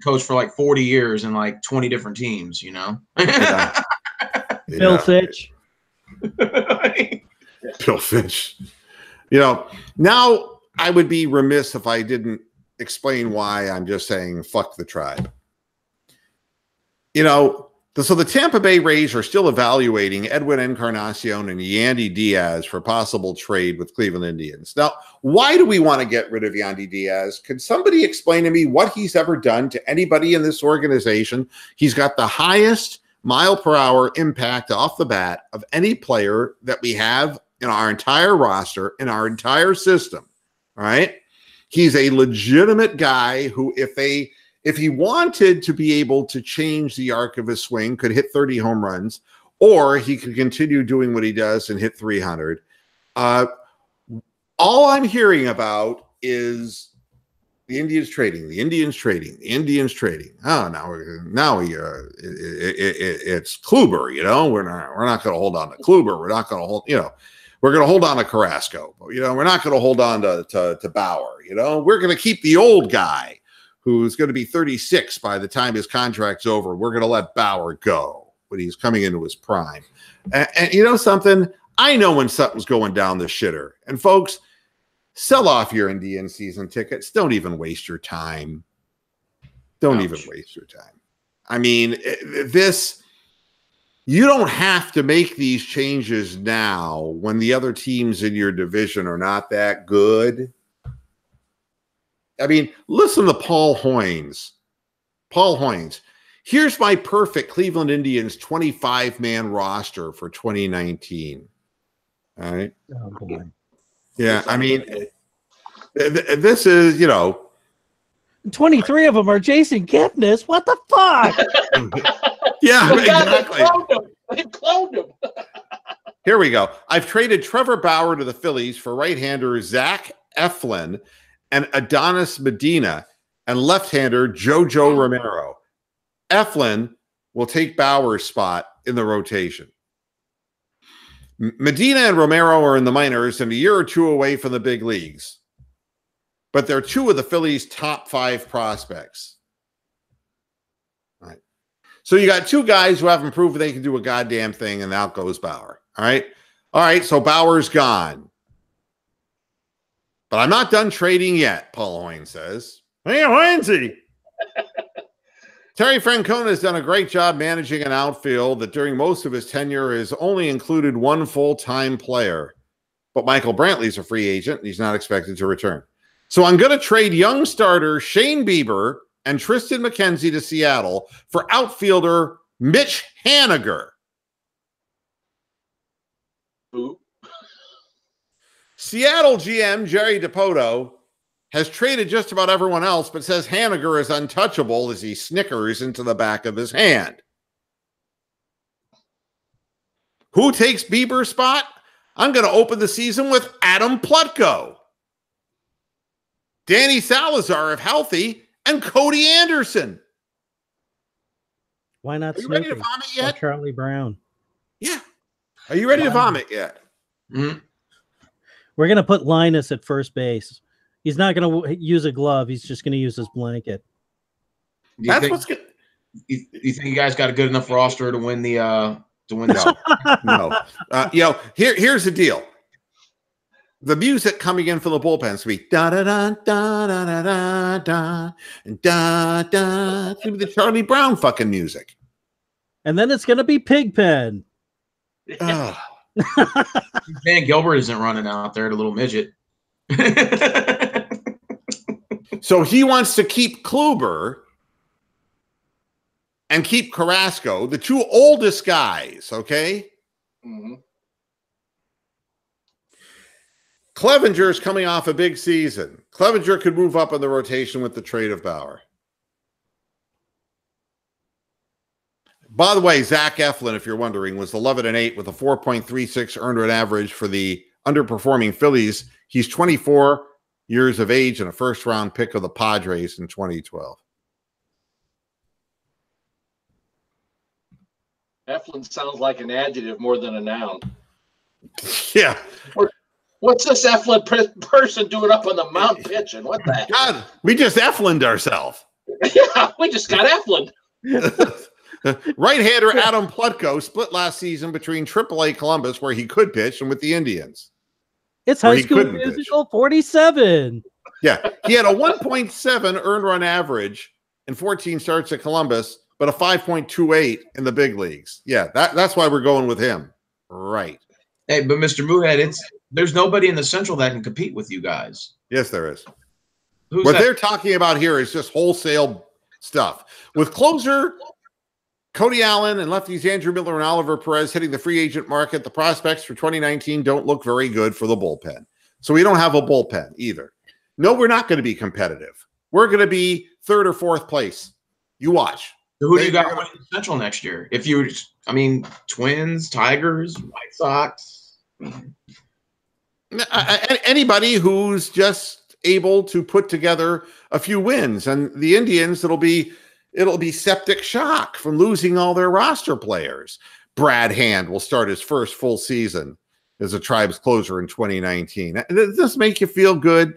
coach for like 40 years and like 20 different teams, Yeah. Bill Fitch. Bill Fitch. Now I would be remiss if I didn't explain why I'm just saying fuck the tribe. The So the Tampa Bay Rays are still evaluating Edwin Encarnacion and Yandy Diaz for possible trade with Cleveland Indians. Now, why do we want to get rid of Yandy Diaz? Could somebody explain to me what he's ever done to anybody in this organization? He's got the highest mile per hour impact off the bat of any player that we have in our entire roster, in our entire system. All right. He's a legitimate guy who, if he wanted to be able to change the arc of his swing, could hit 30 home runs, or he could continue doing what he does and hit 300. All I'm hearing about is the Indians trading, the Indians trading, the Indians trading. Oh, it's Kluber. You know, we're not going to hold on to Kluber. We're not going to hold. You know, we're going to hold on to Carrasco. You know, we're not going to hold on to Bauer. You know, we're going to keep the old guy who's going to be 36 by the time his contract's over. We're going to let Bauer go when he's coming into his prime. And you know something? I know when something's going down the shitter. And folks, sell off your Indian season tickets. Don't even waste your time. Don't even waste your time. I mean, you don't have to make these changes now when the other teams in your division are not that good. I mean, listen to Paul Hoynes. Paul Hoynes. Here's my perfect Cleveland Indians 25-man roster for 2019. All right. Oh, boy. Yeah, I mean, this is, you know. 23 of them are Jason Kipnis. What the fuck? Yeah, exactly. They cloned him. Here we go. I've traded Trevor Bauer to the Phillies for right-hander Zach Eflin and Adonis Medina, and left-hander Jojo Romero. Eflin will take Bauer's spot in the rotation. Medina and Romero are in the minors and a year or two away from the big leagues, but they're two of the Phillies' top 5 prospects. All right. So you got two guys who haven't proven they can do a goddamn thing, and out goes Bauer. All right, so Bauer's gone. But I'm not done trading yet, Paul Hoyne says. Hey, Hoynesy. Terry Francona has done a great job managing an outfield that during most of his tenure has only included one full-time player. But Michael Brantley's a free agent, and he's not expected to return. So I'm going to trade young starter Shane Bieber and Tristan McKenzie to Seattle for outfielder Mitch Haniger. Who? Seattle GM Jerry DiPoto has traded just about everyone else, but says Haniger is untouchable as he snickers into the back of his hand. Who takes Bieber's spot? I'm going to open the season with Adam Plutko, Danny Salazar, if healthy, and Cody Anderson. Why not? Are you ready to vomit yet? Charlie Brown. Yeah. Are you ready to vomit yet? Mm-hmm. We're going to put Linus at first base. He's not going to use a glove. He's just going to use his blanket. That's what's good. You think you guys got a good enough roster to win the No. You know, here's the deal. The music coming in from the bullpen is going to be da da da da da da da da and da da. It's going to be the Charlie Brown fucking music. And then it's going to be Pigpen. Van Gilbert isn't running out there, the little midget. So he wants to keep Kluber and keep Carrasco, the two oldest guys, okay? Mm-hmm. Clevenger's coming off a big season. Clevenger could move up in the rotation with the trade of Bauer. By the way, Zach Eflin, if you're wondering, was 11-8 with a 4.36 earned run average for the underperforming Phillies. He's 24 years of age and a first-round pick of the Padres in 2012. Eflin sounds like an adjective more than a noun. Yeah. What's this Eflin person doing up on the mound pitching? What the heck? God, we just Eflined ourselves. Yeah, we just got Eflin. Right-hander Adam Plutko split last season between AAA Columbus, where he could pitch, and with the Indians. It's High School Musical 47. Yeah, he had a 1.7 earned run average in 14 starts at Columbus, but a 5.28 in the big leagues. Yeah, that's why we're going with him. Right. Hey, but Mr. Moohead, there's nobody in the Central that can compete with you guys. Yes, there is. Who's what that? they're talking about here is just wholesale stuff. With closer Cody Allen and lefties Andrew Miller and Oliver Perez hitting the free agent market, the prospects for 2019 don't look very good for the bullpen. So we don't have a bullpen either. No, we're not going to be competitive. We're going to be third or fourth place. You watch. So who do you got winning the Central next year? Twins, Tigers, White Sox. Anybody who's just able to put together a few wins, and the Indians, it'll be septic shock from losing all their roster players. Brad Hand will start his first full season as a Tribes closer in 2019. Does this make you feel good?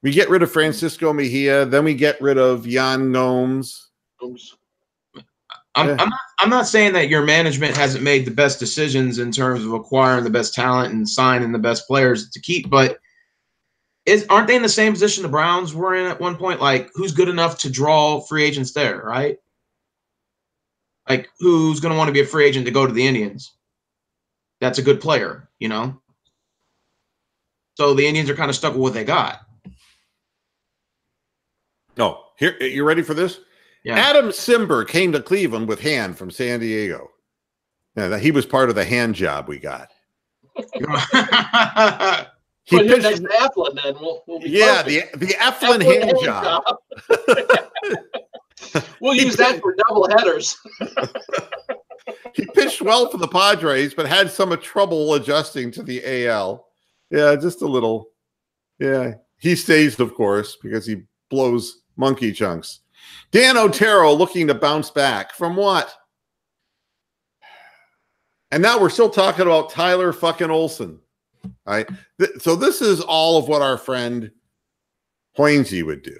We get rid of Francisco Mejia, then we get rid of Yan Gomes. I'm not saying that your management hasn't made the best decisions in terms of acquiring the best talent and signing the best players to keep, but aren't they in the same position the Browns were in at one point? Like, who's good enough to draw free agents there, right? Like, who's going to want to be a free agent to go to the Indians? That's a good player, you know? So the Indians are kind of stuck with what they got. No, here, you ready for this? Yeah. Adam Simber came to Cleveland with Hand from San Diego. Yeah, he was part of the Hand job we got. He pitched next to Eflin, then we'll be perfect. the Eflin hand job. We'll use that for double headers. He pitched well for the Padres, but had some trouble adjusting to the AL. Yeah, just a little. Yeah, he stays, of course, because he blows monkey chunks. Dan Otero looking to bounce back from what? And now we're still talking about Tyler fucking Olson. All right. So this is all of what our friend Hoinsey would do.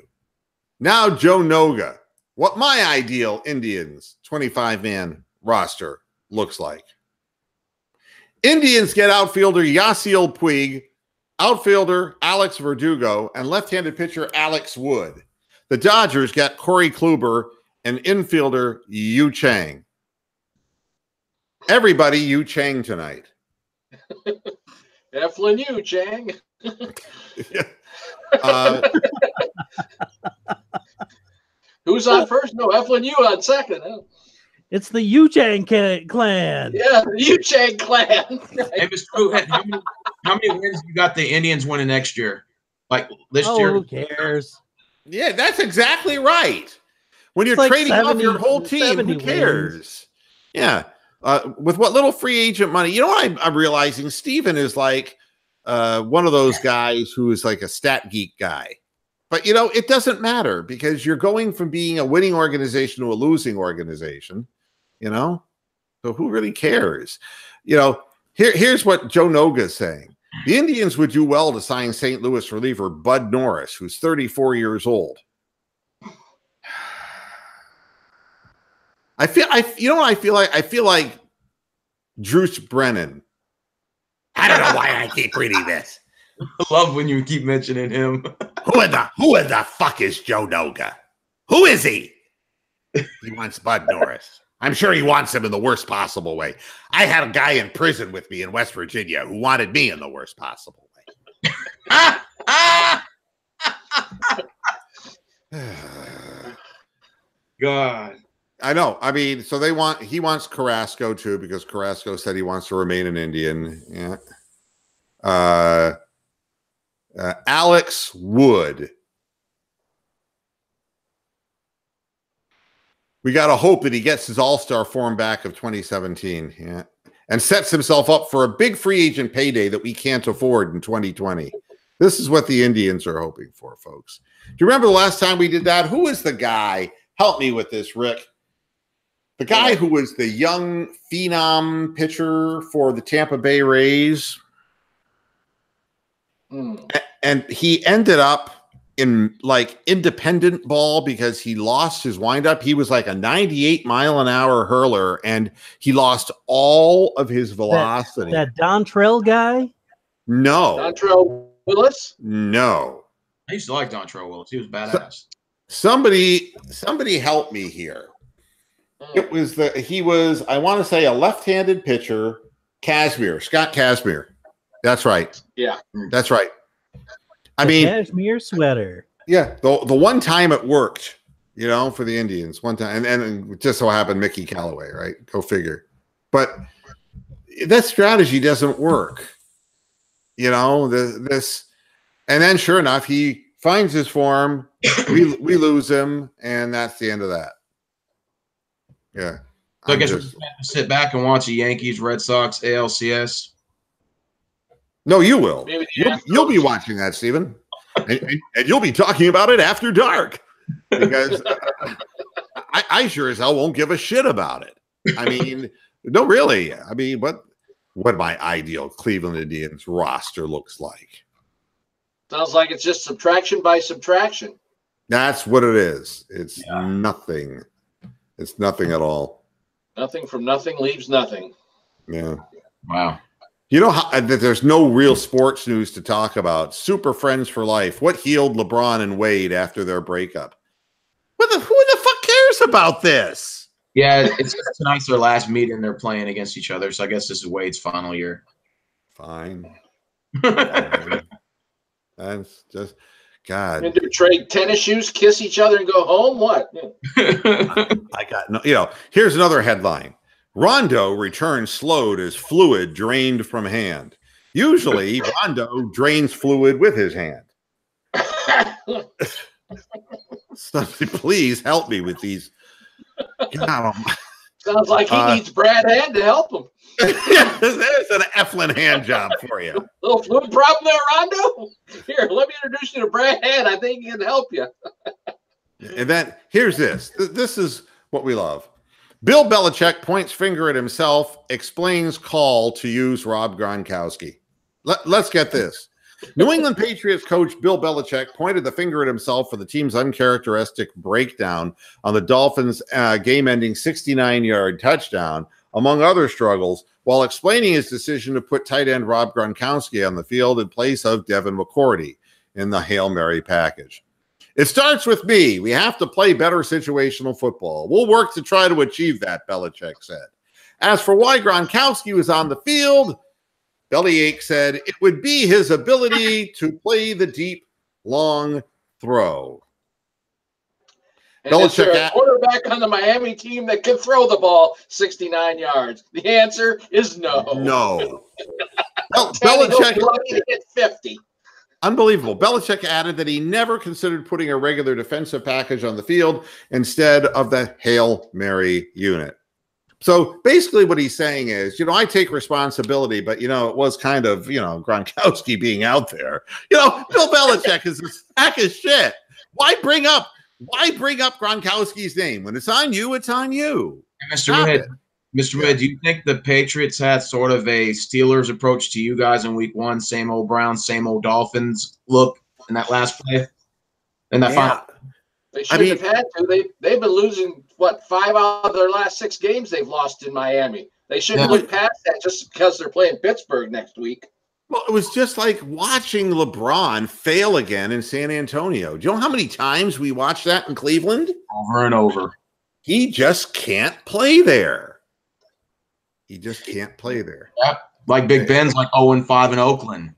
Now Joe Noga, what my ideal Indians 25-man roster looks like. Indians get outfielder Yasiel Puig, outfielder Alex Verdugo, and left-handed pitcher Alex Wood. The Dodgers got Corey Kluber and infielder Yu Chang. Everybody Yu Chang tonight. Eflin Yu Chang. Who's on first? No, Eflin Yu on second. Huh? It's the Yu Chang clan. Yeah, the Yu Chang clan. Hey, Mr. Moohead, how many wins you got the Indians winning next year? Like this year? Who cares? Yeah, that's exactly right. When you're It's like trading 70, off your whole team, who cares? Wins. Yeah. With what little free agent money, you know what I'm realizing? Steven is like one of those guys who is like a stat geek guy. But, you know, it doesn't matter because you're going from being a winning organization to a losing organization, you know? So who really cares? You know, here's what Joe Noga is saying. The Indians would do well to sign St. Louis reliever Bud Norris, who's 34 years old. I feel like? I feel like Bruce Brennan. I don't know why I keep reading this. I love when you keep mentioning him. Who in the fuck is Joe Noga? Who is he? He wants Bud Norris. I'm sure he wants him in the worst possible way. I had a guy in prison with me in West Virginia who wanted me in the worst possible way. God. I know. I mean, so he wants Carrasco too, because Carrasco said he wants to remain an Indian. Yeah. Alex Wood. We got to hope that he gets his all-star form back of 2017. Yeah. And sets himself up for a big free agent payday that we can't afford in 2020. This is what the Indians are hoping for, folks. Do you remember the last time we did that? Who was the guy? Help me with this, Rick. The guy who was the young phenom pitcher for the Tampa Bay Rays. And he ended up in like independent ball because he lost his windup. He was like a 98-mile-an-hour hurler, and he lost all of his velocity. That Dontrell guy? No. Dontrell Willis? No. I used to like Dontrell Willis. He was badass. Somebody help me here. It was he was, I want to say, a left-handed pitcher, Scott Kazmir. That's right. Yeah. That's right. I The mean, cashmere sweater. yeah, the one time it worked, for the Indians, one time, and it just so happened Mickey Callaway, right? Go figure. But that strategy doesn't work. This, and then sure enough, he finds his form. We lose him, and that's the end of that. Yeah. So I guess we're just going to sit back and watch the Yankees, Red Sox, ALCS. No, you will. You'll be watching that, Stephen. And you'll be talking about it after dark. Because I sure as hell won't give a shit about it. I mean, no, really. I mean, what my ideal Cleveland Indians roster looks like. Sounds like it's just subtraction by subtraction. That's what it is. It's nothing. It's nothing at all. Nothing from nothing leaves nothing. Yeah. Wow. You know how that there's no real sports news to talk about. Super friends for life. What healed LeBron and Wade after their breakup? Who the fuck cares about this? Yeah, it's tonight's their last meeting. They're playing against each other, so I guess this is Wade's final year. Fine. That's just God. And to trade tennis shoes, kiss each other, and go home. What? I got no. Here's another headline. Rondo returns slowed as fluid drained from hand. Usually, Rondo drains fluid with his hand. Somebody please help me with these. God, Sounds like he needs Brad Hand to help him. There's an Eflin hand job for you. Little fluid problem there, Rondo? Here, let me introduce you to Brad Hand. I think he can help you. And then here's this. This is what we love. Bill Belichick points finger at himself, explains call to use Rob Gronkowski. Let's get this. New England Patriots coach Bill Belichick pointed the finger at himself for the team's uncharacteristic breakdown on the Dolphins' game-ending 69-yard touchdown, among other struggles, while explaining his decision to put tight end Rob Gronkowski on the field in place of Devin McCourty in the Hail Mary package. It starts with me. We have to play better situational football. We'll work to try to achieve that, Belichick said. As for why Gronkowski was on the field, Bellyache said it would be his ability to play the deep, long throw. And is there a quarterback on the Miami team that can throw the ball 69 yards? The answer is no. No. Belichick hit 50. Unbelievable. Belichick added that he never considered putting a regular defensive package on the field instead of the Hail Mary unit. So basically what he's saying is, I take responsibility, but, it was kind of, Gronkowski being out there. Bill Belichick is a sack of shit. Why bring up Gronkowski's name? When it's on you, it's on you. Mr. Wood, do you think the Patriots had sort of a Steelers approach to you guys in week one? Same old Browns, same old Dolphins look in that last play? In that final? They shouldn't have had to. They've been losing, 5 out of their last 6 games they've lost in Miami. They shouldn't look past that just because they're playing Pittsburgh next week. Well, it was just like watching LeBron fail again in San Antonio. Do you know how many times we watched that in Cleveland? Over and over. He just can't play there. He just can't play there. Yep. Like Big Ben's like 0-5 in Oakland.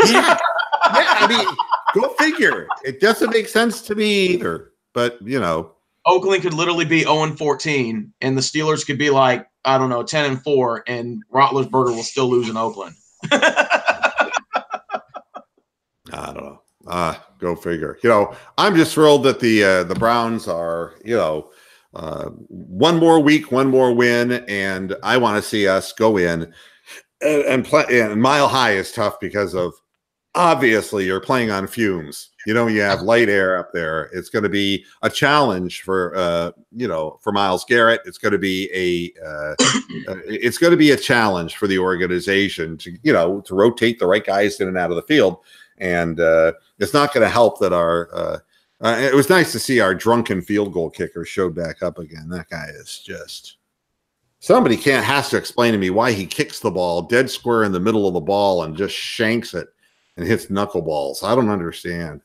Yeah. I mean, go figure. It doesn't make sense to me either. But, Oakland could literally be 0-14, and the Steelers could be like, 10-4, and Roethlisberger will still lose in Oakland. I don't know. Go figure. I'm just thrilled that the Browns are, one more week, one more win, and I want to see us go in and play. And Mile High is tough because of obviously you're playing on fumes. You have light air up there. It's going to be a challenge for Myles Garrett. It's going to be a challenge for the organization to rotate the right guys in and out of the field. And it's not going to help that our it was nice to see our drunken field goal kicker showed back up again. That guy is just somebody has to explain to me why he kicks the ball dead square in the middle of the ball and just shanks it and hits knuckleballs. I don't understand.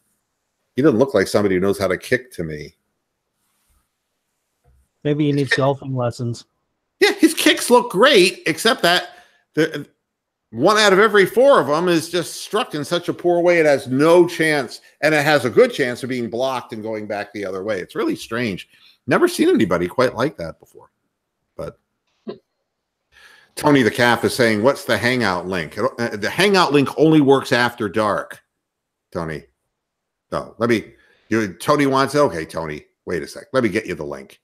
He doesn't look like somebody who knows how to kick to me. Maybe he needs golfing lessons. Yeah, his kicks look great, except that the one out of every 4 of them is just struck in such a poor way it has no chance, and it has a good chance of being blocked and going back the other way. It's really strange. Never seen anybody quite like that before. But Tony the Calf is saying, what's the Hangout link? The Hangout link only works after dark, Tony. So Tony wants it. Okay, Tony, wait a sec. Let me get you the link.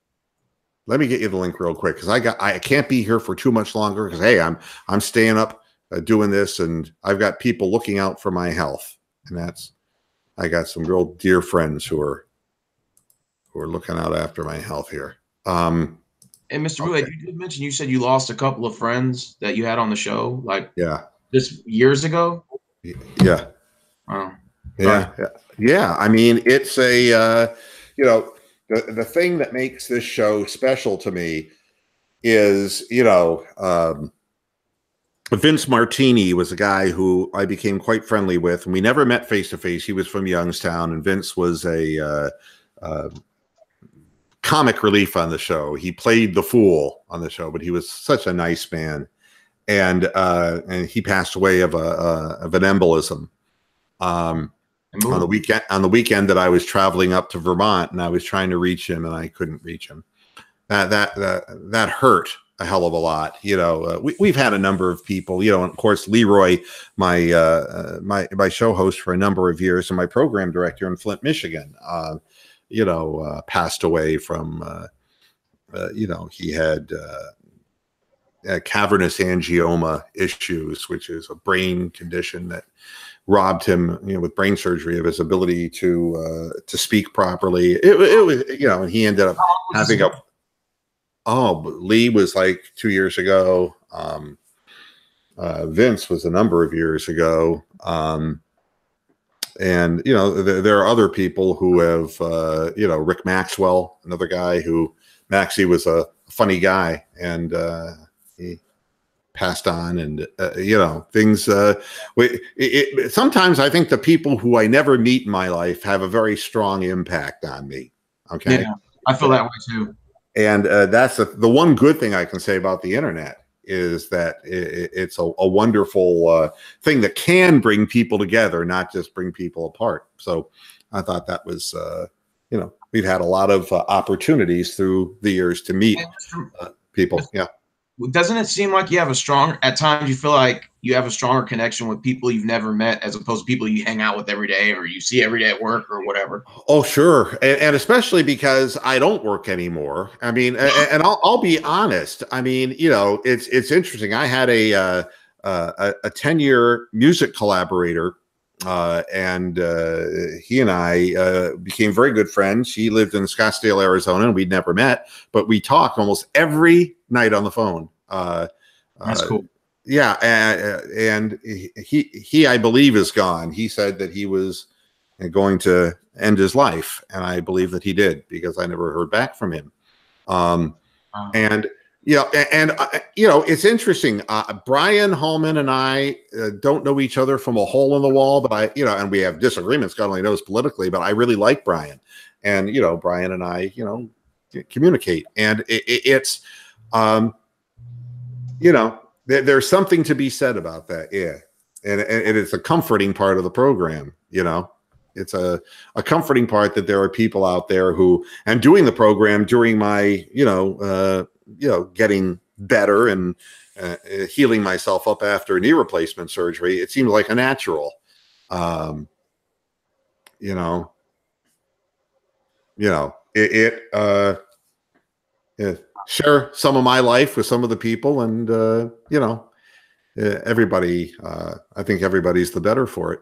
Let me get you the link real quick, because I can't be here for too much longer, because hey, I'm staying up doing this, and I've got people looking out for my health, and I got some real dear friends who are looking out after my health here. And Mr. Boulay, you did mention, you said you lost a couple of friends that you had on the show, like just years ago. Yeah. Wow. Yeah. I mean, it's a the thing that makes this show special to me is Vince Martini was a guy who I became quite friendly with, and we never met face to face. He was from Youngstown, and Vince was a comic relief on the show. He played the fool on the show, but he was such a nice man. And he passed away of an embolism on the weekend that I was traveling up to Vermont, and I was trying to reach him, and I couldn't reach him. That hurt a hell of a lot. We've had a number of people, and of course Leroy, my show host for a number of years, and my program director in Flint, Michigan, passed away from, he had cavernous angioma issues, which is a brain condition that robbed him, with brain surgery, of his ability to speak properly. It was, and he ended up having Lee was like 2 years ago. Vince was a number of years ago. And, there are other people who have, Rick Maxwell, another guy who, Maxie was a funny guy, and he passed on, and, things, sometimes I think the people who I never meet in my life have a very strong impact on me. Okay. Yeah, I feel that way too. And that's the one good thing I can say about the internet, is that it's a wonderful thing that can bring people together, not just bring people apart. So I thought that was, we've had a lot of opportunities through the years to meet people. Yeah. Doesn't it seem like at times you feel like you have a stronger connection with people you've never met, as opposed to people you hang out with every day, or you see every day at work or whatever? Oh, sure. And especially because I don't work anymore. I mean, and I'll be honest. I mean, it's interesting. I had a 10-year music collaborator, and he and I became very good friends. He lived in Scottsdale, Arizona, and we'd never met, but we talked almost every night on the phone. That's cool. Yeah, and he I believe is gone. He said that he was going to end his life, and I believe that he did, because I never heard back from him. And it's interesting. Brian Hallman and I don't know each other from a hole in the wall, but and we have disagreements, God only knows, politically, but I really like Brian, and Brian and I communicate, and it's there's something to be said about that. Yeah. And it's a comforting part of the program. It's a comforting part that there are people out there who, and doing the program during my, getting better and healing myself up after knee replacement surgery, it seemed like a natural, share some of my life with some of the people, and everybody, I think everybody's the better for it.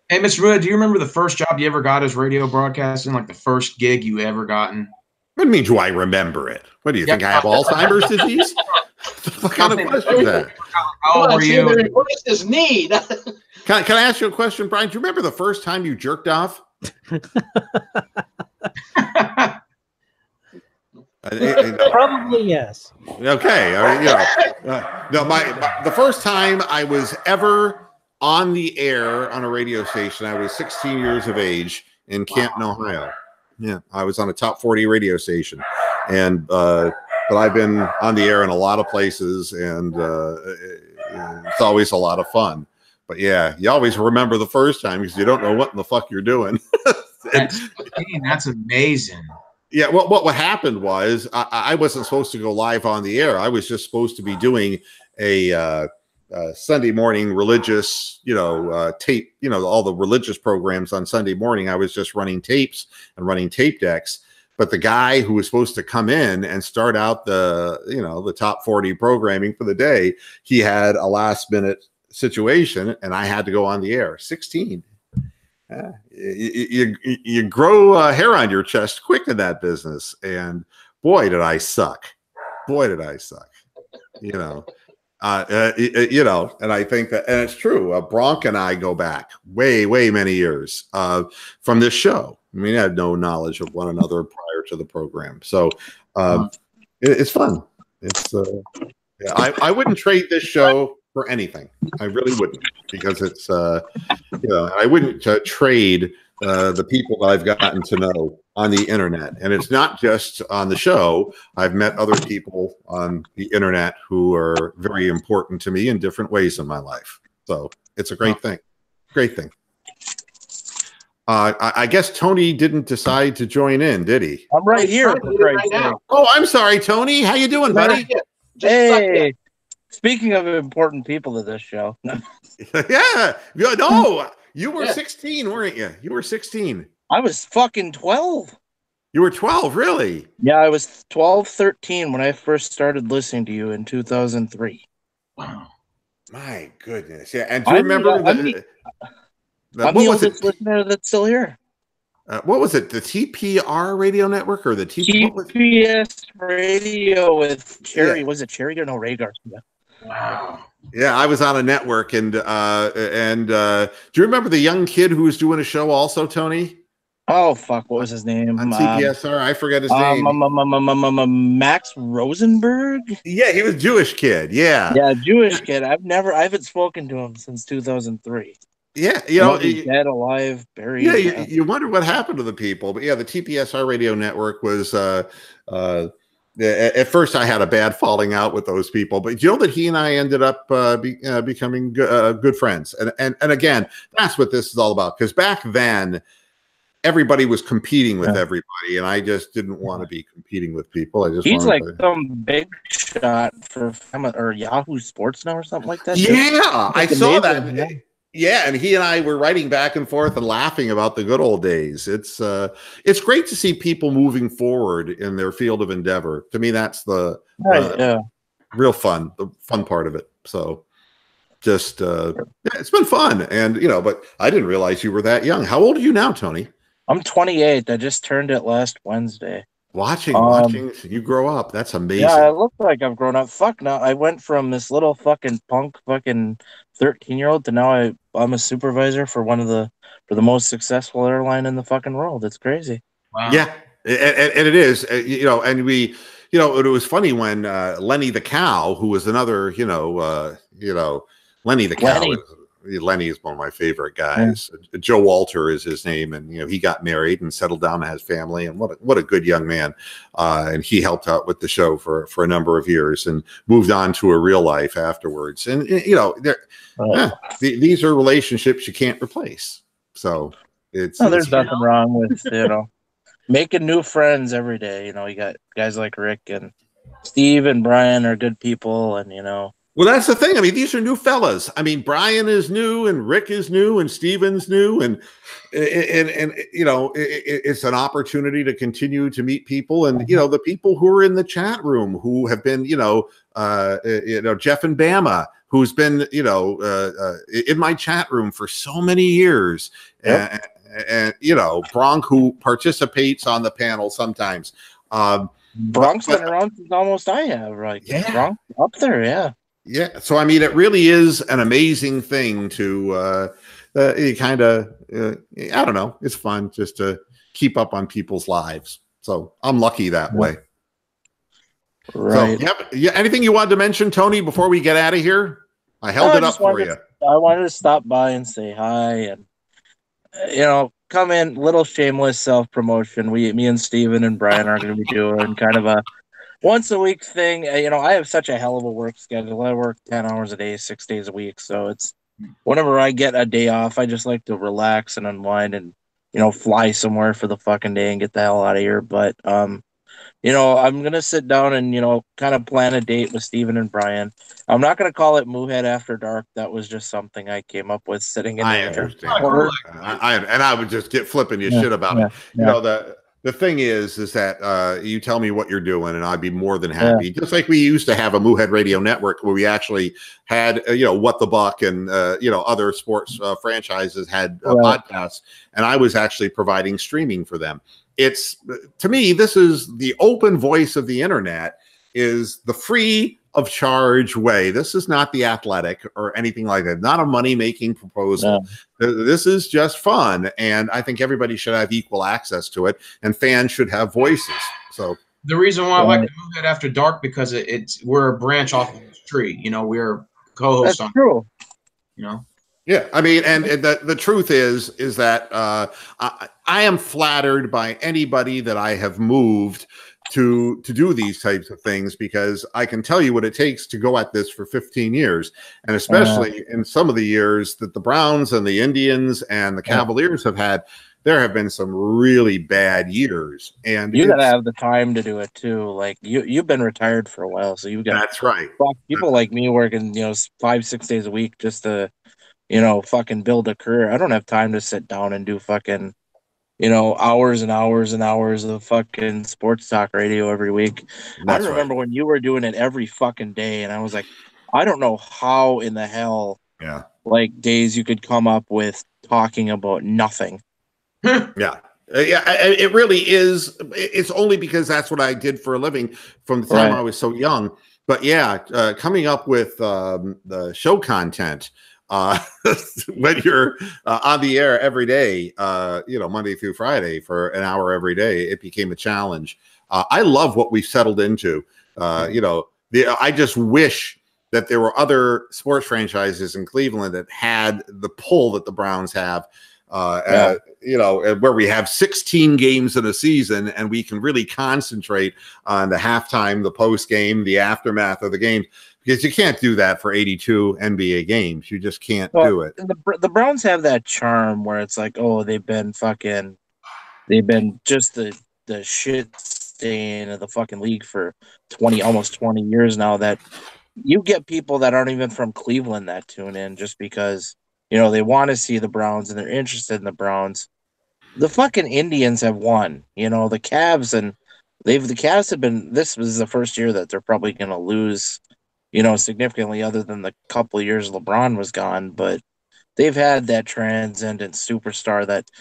Hey, Mr. Ruda, do you remember the first job you ever got as radio broadcasting, like the first gig you ever gotten? What do you mean, do I remember it? What do you think, I have Alzheimer's disease? What kind of question is that? How old were you? His knee. Can I ask you a question, Brian? Do you remember the first time you jerked off? Probably yes. Okay. The first time I was ever on the air on a radio station, I was 16 years of age in Canton, Ohio. Yeah, I was on a top 40 radio station, But I've been on the air in a lot of places, and it's always a lot of fun. But yeah, you always remember the first time because you don't know what in the fuck you're doing. That's amazing. Yeah, what happened was I wasn't supposed to go live on the air. I was just supposed to be doing a Sunday morning religious, tape, all the religious programs on Sunday morning. I was just running tapes and running tape decks. But the guy who was supposed to come in and start out the top 40 programming for the day, he had a last minute situation, and I had to go on the air. 16. You grow hair on your chest quick in that business, and boy, did I suck. And I think that, and it's true. Bronk and I go back way many years from this show. I mean, I had no knowledge of one another prior to the program, so it's fun. It's I wouldn't trade this show for anything. I really wouldn't, because it's I wouldn't trade the people that I've gotten to know on the internet. And it's not just on the show. I've met other people on the internet who are very important to me in different ways in my life. So it's a great thing. Great thing. I guess Tony didn't decide to join in, did he? I'm right here. Right now. Oh, I'm sorry, Tony. How you doing, buddy? Hey. Speaking of important people to this show. Yeah. No, you were 16, weren't you? You were 16. I was fucking 12. You were 12, really? Yeah, I was 12, 13 when I first started listening to you in 2003. Wow. My goodness. Yeah. And do you remember I'm the oldest listener that's still here. What was it? The TPR radio network or the TPS radio with Cherry? Yeah. Was it Cherry or no, Ray Garcia? Wow. Yeah, I was on a network, and do you remember the young kid who was doing a show also, Tony? Oh fuck, what was his name? On TPSR, I forget his name. Max Rosenberg. Yeah, he was a Jewish kid. Yeah, Jewish kid. I haven't spoken to him since 2003. Yeah, dead, alive, buried. Yeah, you wonder what happened to the people, but yeah, the TPSR radio network was. At first, I had a bad falling out with those people, but you know that he and I ended up becoming good friends. And again, that's what this is all about. Because back then, everybody was competing with everybody, and I just didn't want to be competing with people. He's like some big shot for Yahoo Sports now or something like that. Yeah, I saw that. Yeah, and he and I were writing back and forth and laughing about the good old days. It's great to see people moving forward in their field of endeavor. To me, that's the real fun, the fun part of it. So just it's been fun. And but I didn't realize you were that young. How old are you now, Tony? I'm 28. I just turned it last Wednesday. Watching you grow up. That's amazing. Yeah, I look like I've grown up. Fuck, now I went from this little fucking punk fucking 13-year-old to now I'm a supervisor for the most successful airline in the fucking world. It's crazy. Wow. Yeah, and it is. And we, it was funny when Lenny the Cow, who was another, Lenny the Cow. Lenny is one of my favorite guys. Yeah. Joe Walter is his name, and he got married and settled down and has family. And what a good young man. And he helped out with the show for a number of years and moved on to a real life afterwards. And these are relationships you can't replace. So there's nothing wrong with making new friends every day. You got guys like Rick and Steve and Brian are good people, and Well, that's the thing. I mean, these are new fellas. I mean, Brian is new, and Rick is new, and Steven's new, and it's an opportunity to continue to meet people, and the people who are in the chat room who have been, Jeff and Bama, who's been, in my chat room for so many years, and Bronk, who participates on the panel sometimes. Bronk's been around since almost I have, right? Yeah, Bronk up there, yeah. Yeah, so I mean, it really is an amazing thing to kind of, I don't know, it's fun just to keep up on people's lives. So I'm lucky that way. Right. So, yeah. Anything you wanted to mention, Tony, before we get out of here? I held it up for you. I wanted to stop by and say hi, and come in, little shameless self promotion. Me and Steven and Brian are going to be doing kind of a once a week thing. You know, I have such a hell of a work schedule. I work 10 hours a day, 6 days a week. So it's whenever I get a day off, I just like to relax and unwind and, you know, fly somewhere for the fucking day and get the hell out of here. But, you know, I'm going to sit down and, you know, kind of plan a date with Steven and Brian. I'm not going to call it Moohead After Dark. That was just something I came up with sitting in I the understand. airport. I would just get flipping you shit about it. You know, the thing is that you tell me what you're doing, and I'd be more than happy. Just like we used to have a Moohead Radio Network where we actually had, you know, What the Buck and, you know, other sports franchises had podcasts, and I was actually providing streaming for them. It's, to me, this is the open voice of the internet, is the free of charge way. This is not The Athletic or anything like that. Not a money-making proposal. This is just fun, and I think everybody should have equal access to it, and fans should have voices. So the reason why I like to move it After Dark, because we're a branch off of this tree. You know, we're co-hosts on. True. You know. Yeah, I mean, and the truth is that I am flattered by anybody that I have moved to do these types of things, because I can tell you what it takes to go at this for 15 years. And especially in some of the years that the Browns and the Indians and the Cavaliers have had, there have been some really bad years. And you gotta have the time to do it too. Like you've been retired for a while, so you've got that's right. People like me working, you know, 5-6 days a week just to, you know, fucking build a career. I don't have time to sit down and do fucking, you know, hours and hours and hours of fucking sports talk radio every week. I remember when you were doing it every fucking day, and I was like, I don't know how in the hell, like, days you could come up with talking about nothing. It really is. It's only because that's what I did for a living from the time I was so young. But coming up with the show content when you're on the air every day, you know, Monday through Friday for an hour every day, it became a challenge. I love what we've settled into. You know, I just wish that there were other sports franchises in Cleveland that had the pull that the Browns have. You know, where we have 16 games in a season, and we can really concentrate on the halftime, the post game, the aftermath of the game. Because you can't do that for 82 NBA games. You just can't do it. The Browns have that charm where it's like, oh, they've been just the shit stain of the fucking league for almost 20 years now, that you get people that aren't even from Cleveland that tune in just because, you know, they want to see the Browns and they're interested in the Browns. The fucking Indians have won. You know, the Cavs have been, this was the first year that they're probably going to lose, you know, significantly, other than the couple of years LeBron was gone, but they've had that transcendent superstar that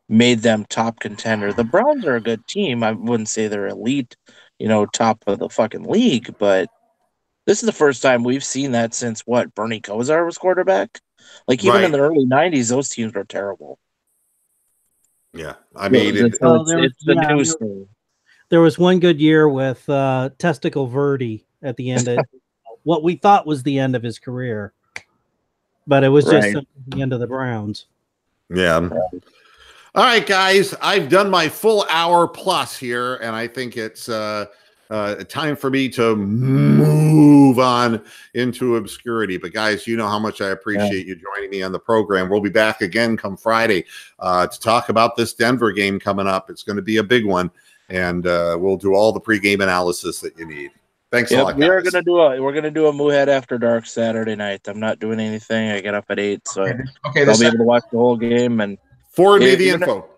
made them top contender. The Browns are a good team. I wouldn't say they're elite, you know, top of the fucking league, but this is the first time we've seen that since Bernie Kosar was quarterback. Like, even in the early 90s, those teams were terrible. Yeah, I mean, it's the news thing. There was one good year with Testicle Verdi at the end of what we thought was the end of his career, but it was just the end of the Browns. Yeah. All right, guys, I've done my full hour plus here, and I think it's time for me to move on into obscurity. But guys, you know how much I appreciate you joining me on the program. We'll be back again come Friday to talk about this Denver game coming up. It's going to be a big one, and we'll do all the pregame analysis that you need. Thanks a lot, guys. We're gonna do a Moohead After Dark Saturday night. I'm not doing anything. I get up at 8, so I'll be able to watch the whole game. And forward me the info.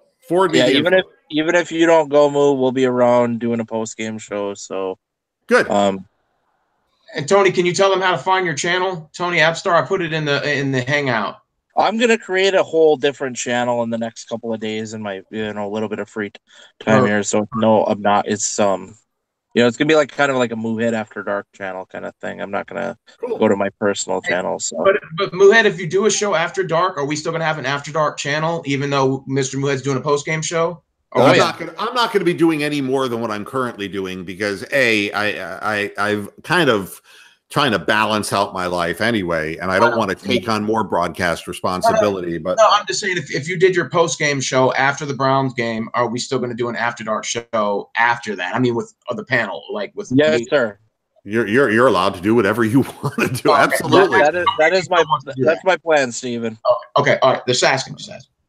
Even if you don't go, Moo, we'll be around doing a post game show. So good. And Tony, can you tell them how to find your channel, Tony Appstar? I put it in the Hangout. I'm gonna create a whole different channel in the next couple of days in my a little bit of free time here. So no, I'm not. It's it's gonna be like kind of like a Moohead After Dark channel kind of thing. I'm not gonna go to my personal channel. So, but Moohead, if you do a show after dark, are we still gonna have an After Dark channel, even though Mr. Moohead's doing a post game show? I'm not gonna be doing any more than what I'm currently doing, because I've kind of trying to balance out my life anyway, and I don't want to take on more broadcast responsibility. But no, I'm just saying, if you did your post game show after the Browns game, are we still going to do an After Dark show after that? I mean, with the panel, like with yes, me. sir. You're allowed to do whatever you want to do. Okay. Absolutely. That's my plan, Steven. Okay, all right. Just asking.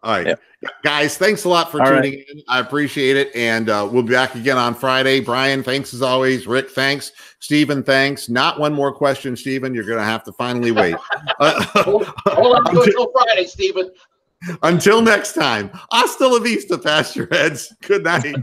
All right, Yep. guys, thanks a lot for tuning in. I appreciate it. And we'll be back again on Friday. Brian, thanks as always. Rick, thanks. Steven, thanks. Not one more question, Steven. You're going to have to finally wait. Hold on until Friday, Steven. Until next time, hasta la vista, past your heads. Good night.